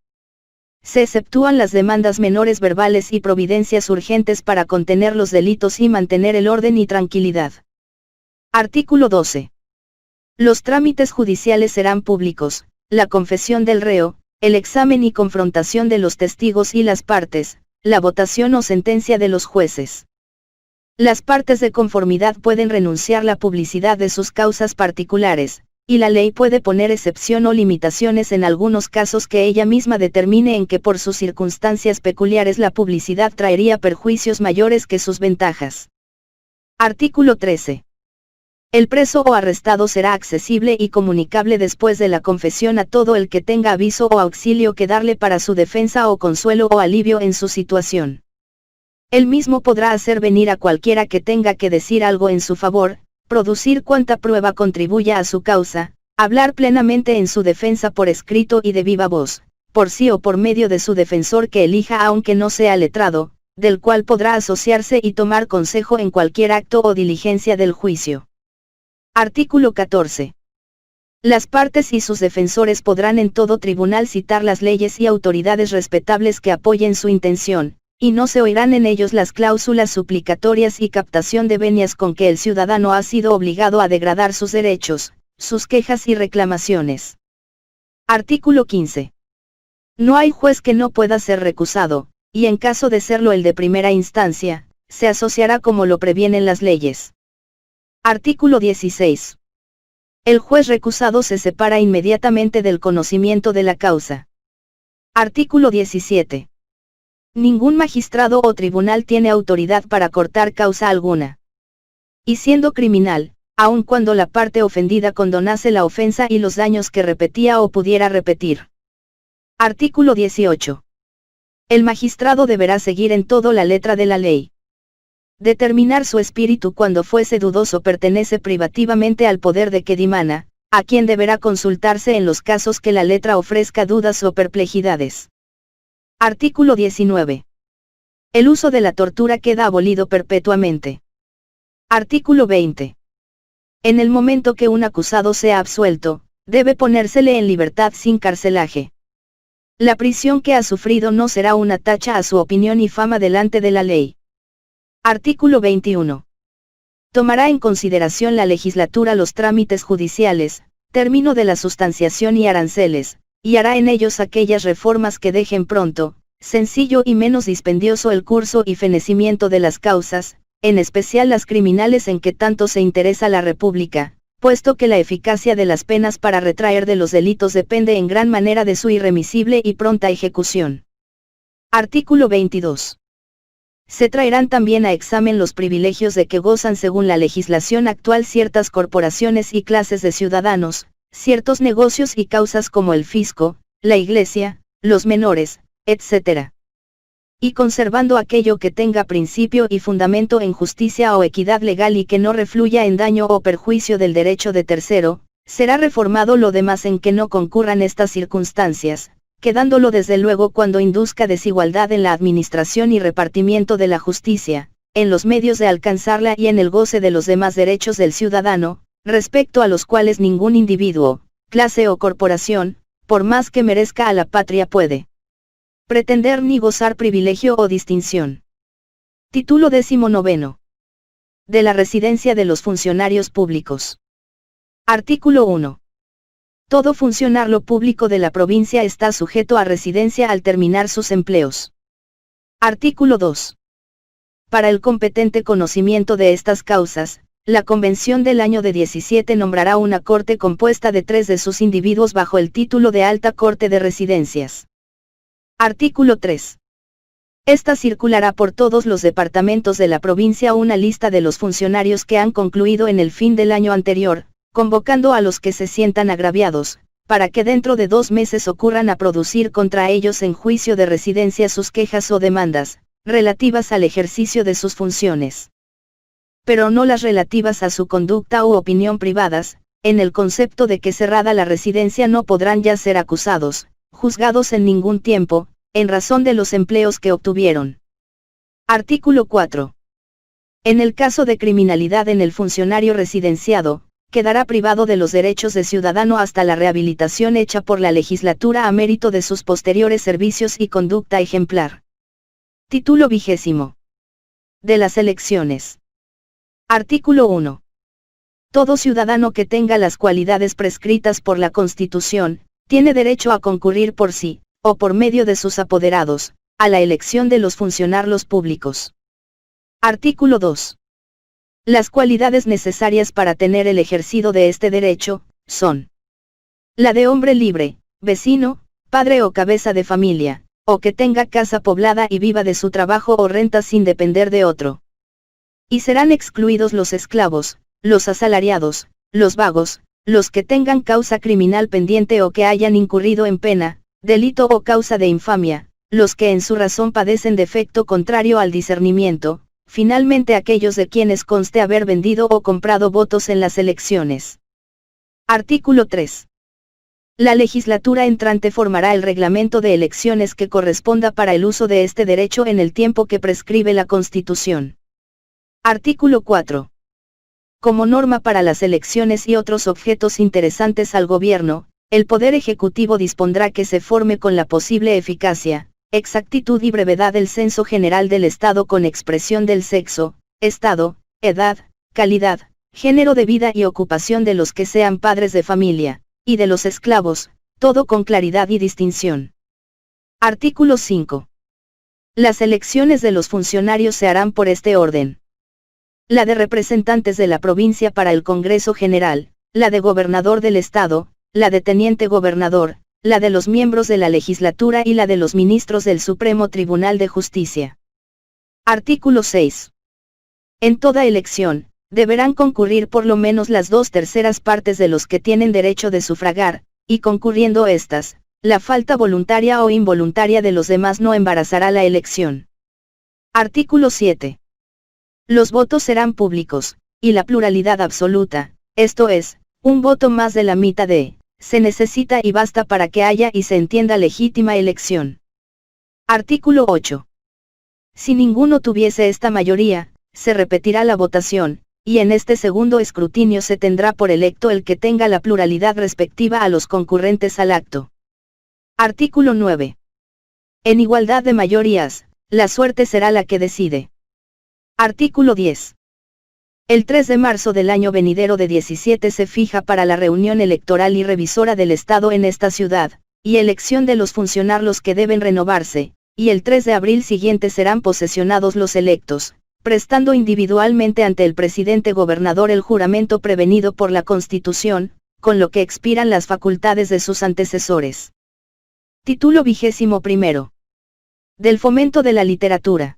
Se exceptúan las demandas menores verbales y providencias urgentes para contener los delitos y mantener el orden y tranquilidad. Artículo 12. Los trámites judiciales serán públicos, la confesión del reo, el examen y confrontación de los testigos y las partes, la votación o sentencia de los jueces. Las partes de conformidad pueden renunciar la publicidad de sus causas particulares, y la ley puede poner excepción o limitaciones en algunos casos que ella misma determine en que por sus circunstancias peculiares la publicidad traería perjuicios mayores que sus ventajas. Artículo 13. El preso o arrestado será accesible y comunicable después de la confesión a todo el que tenga aviso o auxilio que darle para su defensa o consuelo o alivio en su situación. Él mismo podrá hacer venir a cualquiera que tenga que decir algo en su favor, producir cuanta prueba contribuya a su causa, hablar plenamente en su defensa por escrito y de viva voz, por sí o por medio de su defensor que elija aunque no sea letrado, del cual podrá asociarse y tomar consejo en cualquier acto o diligencia del juicio. Artículo 14. Las partes y sus defensores podrán en todo tribunal citar las leyes y autoridades respetables que apoyen su intención, y no se oirán en ellos las cláusulas suplicatorias y captación de venias con que el ciudadano ha sido obligado a degradar sus derechos, sus quejas y reclamaciones. Artículo 15. No hay juez que no pueda ser recusado, y en caso de serlo el de primera instancia, se asociará como lo previenen las leyes. Artículo 16. El juez recusado se separa inmediatamente del conocimiento de la causa. Artículo 17. Ningún magistrado o tribunal tiene autoridad para cortar causa alguna. Y siendo criminal, aun cuando la parte ofendida condonase la ofensa y los daños que repetía o pudiera repetir. Artículo 18. El magistrado deberá seguir en todo la letra de la ley. Determinar su espíritu cuando fuese dudoso pertenece privativamente al poder de que dimana, a quien deberá consultarse en los casos que la letra ofrezca dudas o perplejidades. Artículo 19. El uso de la tortura queda abolido perpetuamente. Artículo 20. En el momento que un acusado sea absuelto, debe ponérsele en libertad sin carcelaje. La prisión que ha sufrido no será una tacha a su opinión y fama delante de la ley. Artículo 21. Tomará en consideración la legislatura los trámites judiciales, término de la sustanciación y aranceles, y hará en ellos aquellas reformas que dejen pronto, sencillo y menos dispendioso el curso y fenecimiento de las causas, en especial las criminales en que tanto se interesa la República, puesto que la eficacia de las penas para retraer de los delitos depende en gran manera de su irremisible y pronta ejecución. Artículo 22. Se traerán también a examen los privilegios de que gozan según la legislación actual ciertas corporaciones y clases de ciudadanos, ciertos negocios y causas como el fisco, la iglesia, los menores, etc. Y conservando aquello que tenga principio y fundamento en justicia o equidad legal y que no refluya en daño o perjuicio del derecho de tercero, será reformado lo demás en que no concurran estas circunstancias, quedándolo desde luego cuando induzca desigualdad en la administración y repartimiento de la justicia, en los medios de alcanzarla y en el goce de los demás derechos del ciudadano, respecto a los cuales ningún individuo, clase o corporación, por más que merezca a la patria puede pretender ni gozar privilegio o distinción. Título 19. De la residencia de los funcionarios públicos. Artículo 1. Todo funcionario público de la provincia está sujeto a residencia al terminar sus empleos. Artículo 2. Para el competente conocimiento de estas causas, la Convención del año de 17 nombrará una corte compuesta de 3 de sus individuos bajo el título de Alta Corte de Residencias. Artículo 3. Esta circulará por todos los departamentos de la provincia una lista de los funcionarios que han concluido en el fin del año anterior, convocando a los que se sientan agraviados, para que dentro de 2 meses ocurran a producir contra ellos en juicio de residencia sus quejas o demandas, relativas al ejercicio de sus funciones. Pero no las relativas a su conducta u opinión privadas, en el concepto de que cerrada la residencia no podrán ya ser acusados, juzgados en ningún tiempo, en razón de los empleos que obtuvieron. Artículo 4. En el caso de criminalidad en el funcionario residenciado, quedará privado de los derechos de ciudadano hasta la rehabilitación hecha por la legislatura a mérito de sus posteriores servicios y conducta ejemplar. Título 20. De las elecciones. Artículo 1. Todo ciudadano que tenga las cualidades prescritas por la Constitución, tiene derecho a concurrir por sí, o por medio de sus apoderados, a la elección de los funcionarios públicos. Artículo 2. Las cualidades necesarias para tener el ejercicio de este derecho, son la de hombre libre, vecino, padre o cabeza de familia, o que tenga casa poblada y viva de su trabajo o renta sin depender de otro. Y serán excluidos los esclavos, los asalariados, los vagos, los que tengan causa criminal pendiente o que hayan incurrido en pena, delito o causa de infamia, los que en su razón padecen defecto contrario al discernimiento, finalmente aquellos de quienes conste haber vendido o comprado votos en las elecciones. Artículo 3. La legislatura entrante formará el reglamento de elecciones que corresponda para el uso de este derecho en el tiempo que prescribe la Constitución. Artículo 4. como norma para las elecciones y otros objetos interesantes al gobierno, el Poder Ejecutivo dispondrá que se forme con la posible eficacia, exactitud y brevedad el censo general del Estado con expresión del sexo, estado, edad, calidad, género de vida y ocupación de los que sean padres de familia, y de los esclavos, todo con claridad y distinción. Artículo 5. Las elecciones de los funcionarios se harán por este orden. La de representantes de la provincia para el Congreso General, la de gobernador del Estado, la de teniente gobernador, la de los miembros de la legislatura y la de los ministros del Supremo Tribunal de Justicia. Artículo 6. En toda elección, deberán concurrir por lo menos las 2/3 partes de los que tienen derecho de sufragar, y concurriendo estas, la falta voluntaria o involuntaria de los demás no embarazará la elección. Artículo 7. Los votos serán públicos, y la pluralidad absoluta, esto es, un voto más de la mitad se necesita y basta para que haya y se entienda legítima elección. Artículo 8. Si ninguno tuviese esta mayoría, se repetirá la votación, y en este segundo escrutinio se tendrá por electo el que tenga la pluralidad respectiva a los concurrentes al acto. Artículo 9. En igualdad de mayorías, la suerte será la que decide. Artículo 10. El 3 de marzo del año venidero de 17 se fija para la reunión electoral y revisora del Estado en esta ciudad, y elección de los funcionarios que deben renovarse, y el 3 de abril siguiente serán posesionados los electos, prestando individualmente ante el presidente gobernador el juramento prevenido por la Constitución, con lo que expiran las facultades de sus antecesores. Título 21. Del fomento de la literatura.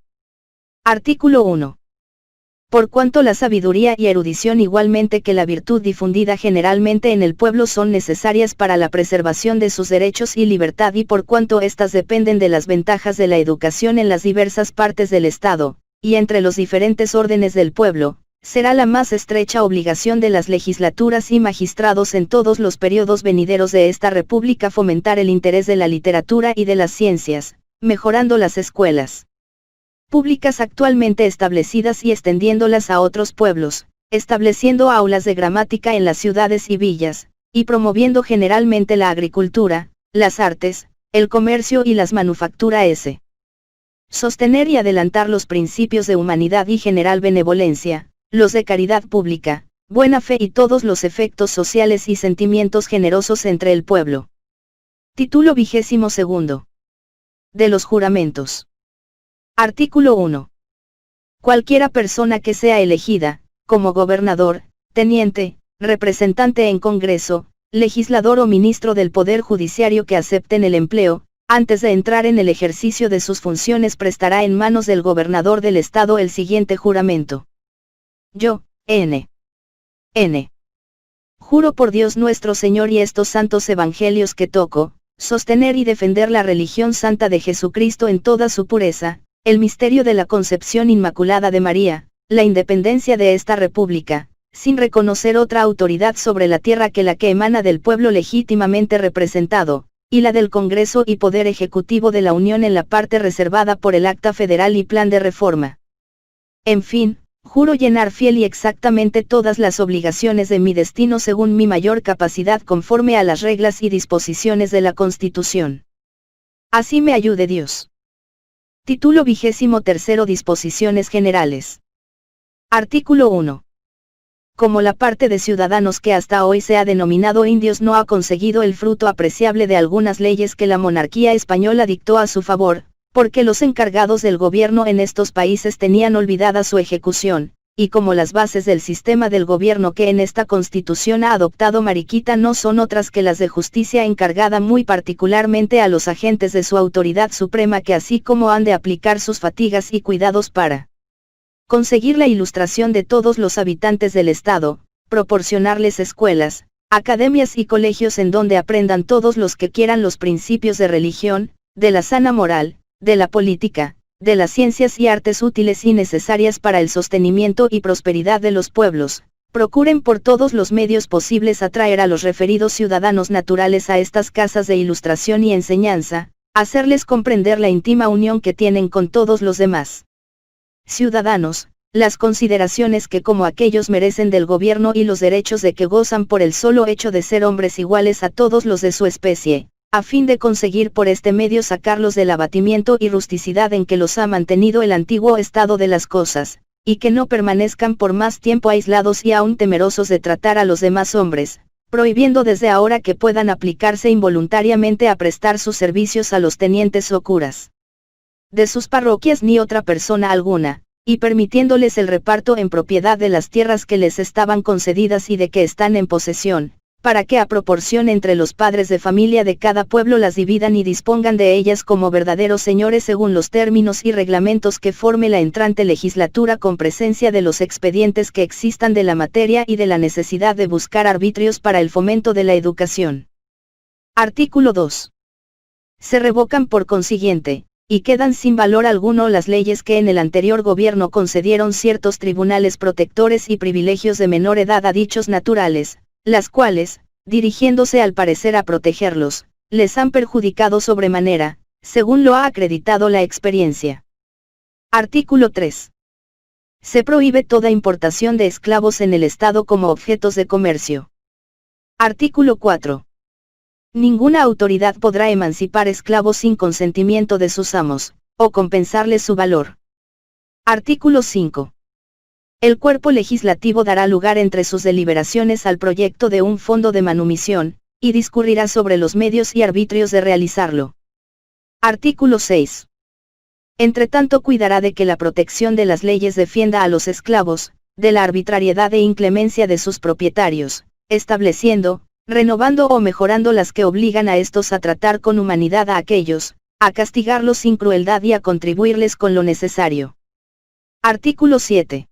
Artículo 1. Por cuanto la sabiduría y erudición igualmente que la virtud difundida generalmente en el pueblo son necesarias para la preservación de sus derechos y libertad y por cuanto éstas dependen de las ventajas de la educación en las diversas partes del Estado, y entre los diferentes órdenes del pueblo, será la más estrecha obligación de las legislaturas y magistrados en todos los periodos venideros de esta República fomentar el interés de la literatura y de las ciencias, mejorando las escuelas públicas actualmente establecidas y extendiéndolas a otros pueblos, estableciendo aulas de gramática en las ciudades y villas, y promoviendo generalmente la agricultura, las artes, el comercio y las manufacturas. Sostener y adelantar los principios de humanidad y general benevolencia, los de caridad pública, buena fe y todos los efectos sociales y sentimientos generosos entre el pueblo. Título 22. De los juramentos. Artículo 1. Cualquiera persona que sea elegida, como gobernador, teniente, representante en Congreso, legislador o ministro del Poder Judiciario que acepten el empleo, antes de entrar en el ejercicio de sus funciones prestará en manos del gobernador del Estado el siguiente juramento. Yo, N. Juro por Dios nuestro Señor y estos santos evangelios que toco, sostener y defender la religión santa de Jesucristo en toda su pureza, el misterio de la concepción inmaculada de María, la independencia de esta república, sin reconocer otra autoridad sobre la tierra que la que emana del pueblo legítimamente representado, y la del Congreso y Poder Ejecutivo de la Unión en la parte reservada por el Acta Federal y Plan de Reforma. En fin, juro llenar fiel y exactamente todas las obligaciones de mi destino según mi mayor capacidad conforme a las reglas y disposiciones de la Constitución. Así me ayude Dios. Título 23. Disposiciones generales. Artículo 1. Como la parte de ciudadanos que hasta hoy se ha denominado indios no ha conseguido el fruto apreciable de algunas leyes que la monarquía española dictó a su favor, porque los encargados del gobierno en estos países tenían olvidada su ejecución, y como las bases del sistema del gobierno que en esta Constitución ha adoptado Mariquita no son otras que las de justicia encargada muy particularmente a los agentes de su autoridad suprema que así como han de aplicar sus fatigas y cuidados para conseguir la ilustración de todos los habitantes del Estado, proporcionarles escuelas, academias y colegios en donde aprendan todos los que quieran los principios de religión, de la sana moral, de la política, de las ciencias y artes útiles y necesarias para el sostenimiento y prosperidad de los pueblos, procuren por todos los medios posibles atraer a los referidos ciudadanos naturales a estas casas de ilustración y enseñanza, hacerles comprender la íntima unión que tienen con todos los demás ciudadanos, las consideraciones que como aquellos merecen del gobierno y los derechos de que gozan por el solo hecho de ser hombres iguales a todos los de su especie, a fin de conseguir por este medio sacarlos del abatimiento y rusticidad en que los ha mantenido el antiguo estado de las cosas, y que no permanezcan por más tiempo aislados y aún temerosos de tratar a los demás hombres, prohibiendo desde ahora que puedan aplicarse involuntariamente a prestar sus servicios a los tenientes o curas de sus parroquias ni otra persona alguna, y permitiéndoles el reparto en propiedad de las tierras que les estaban concedidas y de que están en posesión, para que a proporción entre los padres de familia de cada pueblo las dividan y dispongan de ellas como verdaderos señores según los términos y reglamentos que forme la entrante legislatura con presencia de los expedientes que existan de la materia y de la necesidad de buscar arbitrios para el fomento de la educación. Artículo 2. Se revocan por consiguiente, y quedan sin valor alguno las leyes que en el anterior gobierno concedieron ciertos tribunales protectores y privilegios de menor edad a dichos naturales, las cuales, dirigiéndose al parecer a protegerlos, les han perjudicado sobremanera, según lo ha acreditado la experiencia. Artículo 3. Se prohíbe toda importación de esclavos en el Estado como objetos de comercio. Artículo 4. Ninguna autoridad podrá emancipar esclavos sin consentimiento de sus amos, o compensarles su valor. Artículo 5. El cuerpo legislativo dará lugar entre sus deliberaciones al proyecto de un fondo de manumisión, y discurrirá sobre los medios y arbitrios de realizarlo. Artículo 6. Entretanto cuidará de que la protección de las leyes defienda a los esclavos, de la arbitrariedad e inclemencia de sus propietarios, estableciendo, renovando o mejorando las que obligan a estos a tratar con humanidad a aquellos, a castigarlos sin crueldad y a contribuirles con lo necesario. Artículo 7.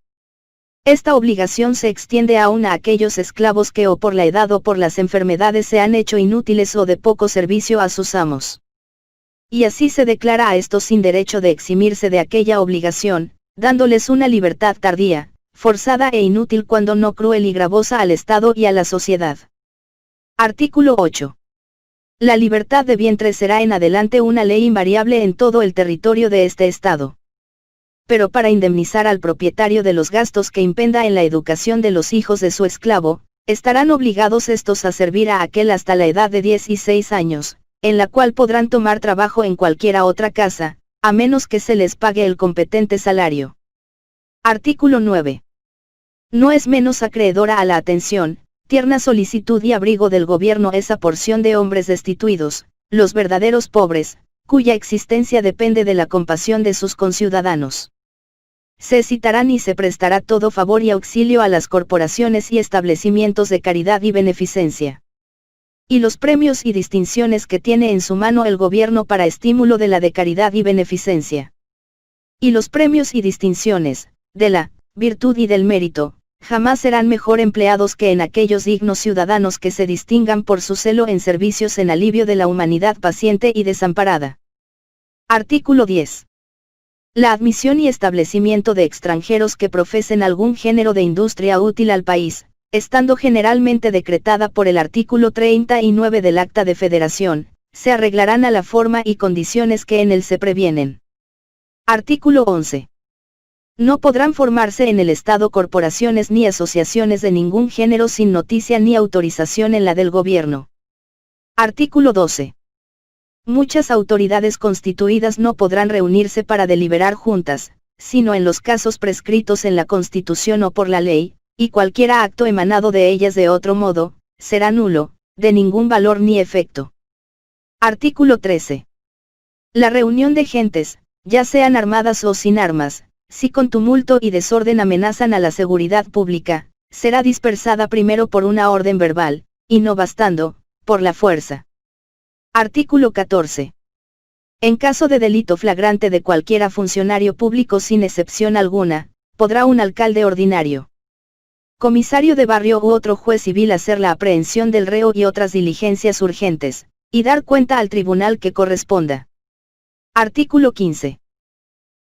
Esta obligación se extiende aún a aquellos esclavos que o por la edad o por las enfermedades se han hecho inútiles o de poco servicio a sus amos. Y así se declara a estos sin derecho de eximirse de aquella obligación, dándoles una libertad tardía, forzada e inútil cuando no cruel y gravosa al Estado y a la sociedad. Artículo 8. La libertad de vientre será en adelante una ley invariable en todo el territorio de este Estado. Pero para indemnizar al propietario de los gastos que impenda en la educación de los hijos de su esclavo, estarán obligados estos a servir a aquel hasta la edad de 16 años, en la cual podrán tomar trabajo en cualquiera otra casa, a menos que se les pague el competente salario. Artículo 9. No es menos acreedora a la atención, tierna solicitud y abrigo del gobierno esa porción de hombres destituidos, los verdaderos pobres, cuya existencia depende de la compasión de sus conciudadanos. Se citarán y se prestará todo favor y auxilio a las corporaciones y establecimientos de caridad y beneficencia. Y los premios y distinciones que tiene en su mano el gobierno para estímulo de la de caridad y beneficencia. Y los premios y distinciones, de la virtud y del mérito, jamás serán mejor empleados que en aquellos dignos ciudadanos que se distingan por su celo en servicios en alivio de la humanidad paciente y desamparada. Artículo 10. La admisión y establecimiento de extranjeros que profesen algún género de industria útil al país, estando generalmente decretada por el artículo 39 del Acta de Federación, se arreglarán a la forma y condiciones que en él se previenen. Artículo 11. No podrán formarse en el Estado corporaciones ni asociaciones de ningún género sin noticia ni autorización en la del gobierno. Artículo 12. Muchas autoridades constituidas no podrán reunirse para deliberar juntas, sino en los casos prescritos en la Constitución o por la ley, y cualquier acto emanado de ellas de otro modo, será nulo, de ningún valor ni efecto. Artículo 13. La reunión de gentes, ya sean armadas o sin armas, si con tumulto y desorden amenazan a la seguridad pública, será dispersada primero por una orden verbal, y no bastando, por la fuerza. Artículo 14. En caso de delito flagrante de cualquiera funcionario público sin excepción alguna, podrá un alcalde ordinario, comisario de barrio u otro juez civil hacer la aprehensión del reo y otras diligencias urgentes, y dar cuenta al tribunal que corresponda. Artículo 15.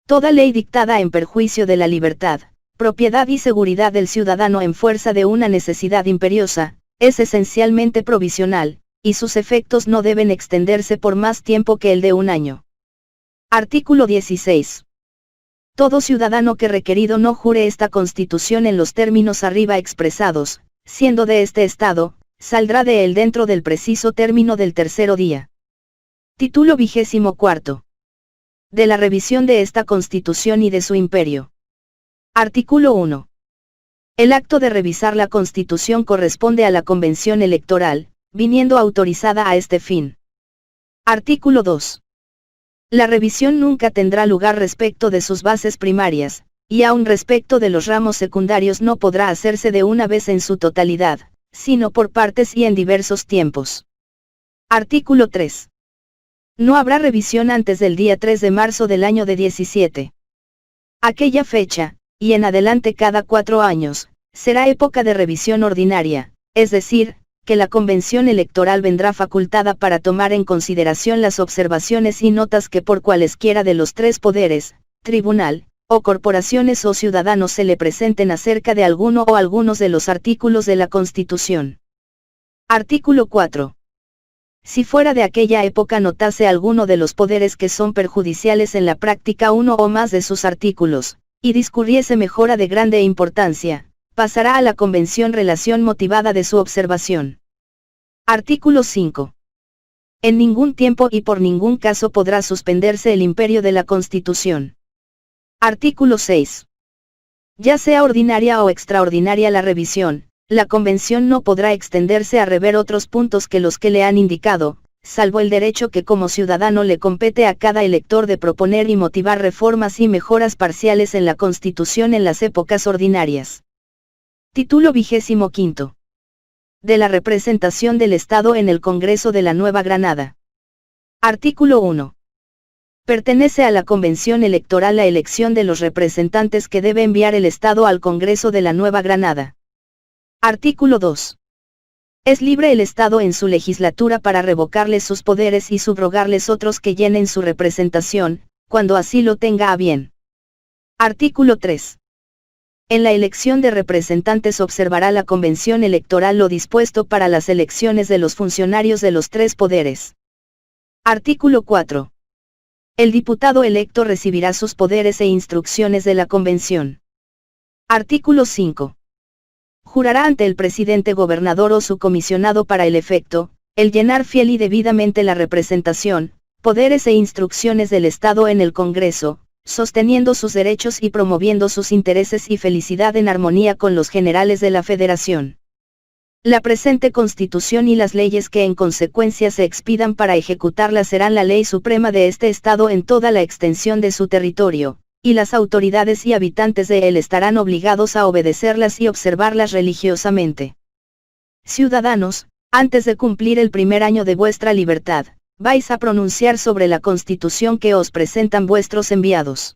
Toda ley dictada en perjuicio de la libertad, propiedad y seguridad del ciudadano en fuerza de una necesidad imperiosa, es esencialmente provisional, y sus efectos no deben extenderse por más tiempo que el de un año. Artículo 16. Todo ciudadano que requerido no jure esta Constitución en los términos arriba expresados, siendo de este Estado, saldrá de él dentro del preciso término del tercero día. Título 24. De la revisión de esta Constitución y de su imperio. Artículo 1. El acto de revisar la Constitución corresponde a la Convención Electoral, viniendo autorizada a este fin. Artículo 2. La revisión nunca tendrá lugar respecto de sus bases primarias, y aun respecto de los ramos secundarios no podrá hacerse de una vez en su totalidad, sino por partes y en diversos tiempos. Artículo 3. No habrá revisión antes del día 3 de marzo del año de 17. Aquella fecha, y en adelante cada 4 años, será época de revisión ordinaria, es decir, que la Convención Electoral vendrá facultada para tomar en consideración las observaciones y notas que por cualesquiera de los tres poderes, tribunal, o corporaciones o ciudadanos se le presenten acerca de alguno o algunos de los artículos de la Constitución. Artículo 4. Si fuera de aquella época notase alguno de los poderes que son perjudiciales en la práctica uno o más de sus artículos, y discurriese mejora de grande importancia, pasará a la Convención relación motivada de su observación. Artículo 5. En ningún tiempo y por ningún caso podrá suspenderse el imperio de la Constitución. Artículo 6. Ya sea ordinaria o extraordinaria la revisión, la Convención no podrá extenderse a rever otros puntos que los que le han indicado, salvo el derecho que como ciudadano le compete a cada elector de proponer y motivar reformas y mejoras parciales en la Constitución en las épocas ordinarias. Título 25. De la representación del Estado en el Congreso de la Nueva Granada. Artículo 1. Pertenece a la Convención Electoral la elección de los representantes que debe enviar el Estado al Congreso de la Nueva Granada. Artículo 2. Es libre el Estado en su legislatura para revocarles sus poderes y subrogarles otros que llenen su representación, cuando así lo tenga a bien. Artículo 3. En la elección de representantes observará la Convención Electoral lo dispuesto para las elecciones de los funcionarios de los tres poderes. Artículo 4. El diputado electo recibirá sus poderes e instrucciones de la Convención. Artículo 5. Jurará ante el presidente gobernador o su comisionado para el efecto, el llenar fiel y debidamente la representación, poderes e instrucciones del Estado en el Congreso, sosteniendo sus derechos y promoviendo sus intereses y felicidad en armonía con los generales de la Federación. La presente Constitución y las leyes que en consecuencia se expidan para ejecutarla serán la ley suprema de este Estado en toda la extensión de su territorio, y las autoridades y habitantes de él estarán obligados a obedecerlas y observarlas religiosamente. Ciudadanos, antes de cumplir el primer año de vuestra libertad, vais a pronunciar sobre la Constitución que os presentan vuestros enviados.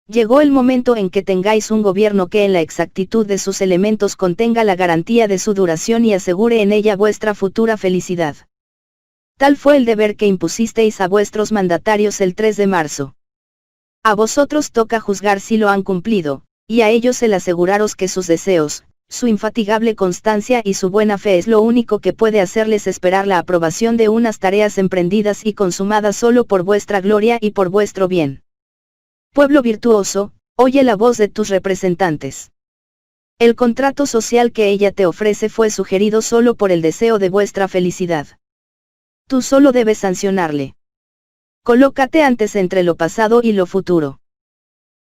Llegó el momento en que tengáis un gobierno que en la exactitud de sus elementos contenga la garantía de su duración y asegure en ella vuestra futura felicidad. Tal fue el deber que impusisteis a vuestros mandatarios el 3 de marzo. A vosotros toca juzgar si lo han cumplido, y a ellos el aseguraros que sus deseos, su infatigable constancia y su buena fe es lo único que puede hacerles esperar la aprobación de unas tareas emprendidas y consumadas solo por vuestra gloria y por vuestro bien. Pueblo virtuoso, oye la voz de tus representantes. El contrato social que ella te ofrece fue sugerido solo por el deseo de vuestra felicidad. Tú solo debes sancionarle. Colócate antes entre lo pasado y lo futuro.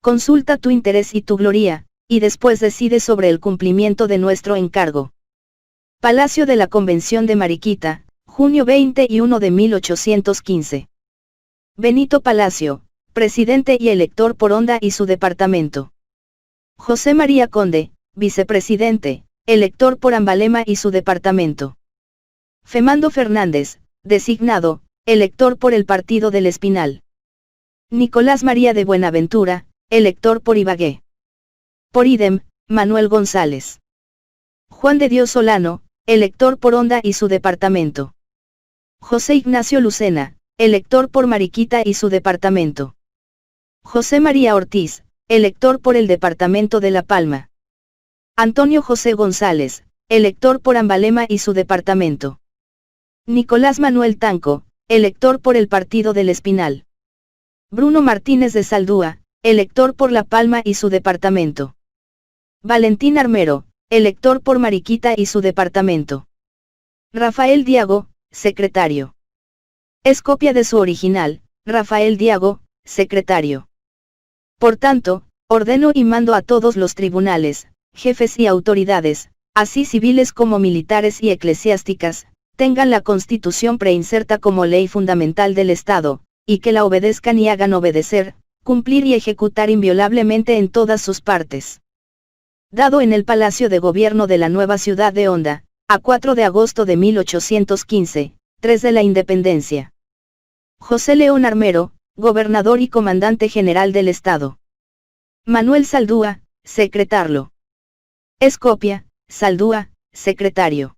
Consulta tu interés y tu gloria, y después decide sobre el cumplimiento de nuestro encargo. Palacio de la Convención de Mariquita, junio 21 de 1815. Benito Palacio, presidente y elector por Honda y su departamento. José María Conde, vicepresidente, elector por Ambalema y su departamento. Femando Fernández, designado, elector por el Partido del Espinal. Nicolás María de Buenaventura, elector por Ibagué. Por idem, Manuel González. Juan de Dios Solano, elector por Honda y su departamento. José Ignacio Lucena, elector por Mariquita y su departamento. José María Ortiz, elector por el departamento de La Palma. Antonio José González, elector por Ambalema y su departamento. Nicolás Manuel Tanco, elector por el Partido del Espinal. Bruno Martínez de Saldúa, elector por La Palma y su departamento. Valentín Armero, elector por Mariquita y su departamento. Rafael Diago, secretario. Es copia de su original, Rafael Diago, secretario. Por tanto, ordeno y mando a todos los tribunales, jefes y autoridades, así civiles como militares y eclesiásticas, tengan la Constitución preinserta como ley fundamental del Estado, y que la obedezcan y hagan obedecer, cumplir y ejecutar inviolablemente en todas sus partes. Dado en el Palacio de Gobierno de la nueva ciudad de Honda, a 4 de agosto de 1815, 3 de la Independencia. José León Armero, gobernador y comandante general del Estado. Manuel Saldúa, secretario. Es copia, Saldúa, secretario.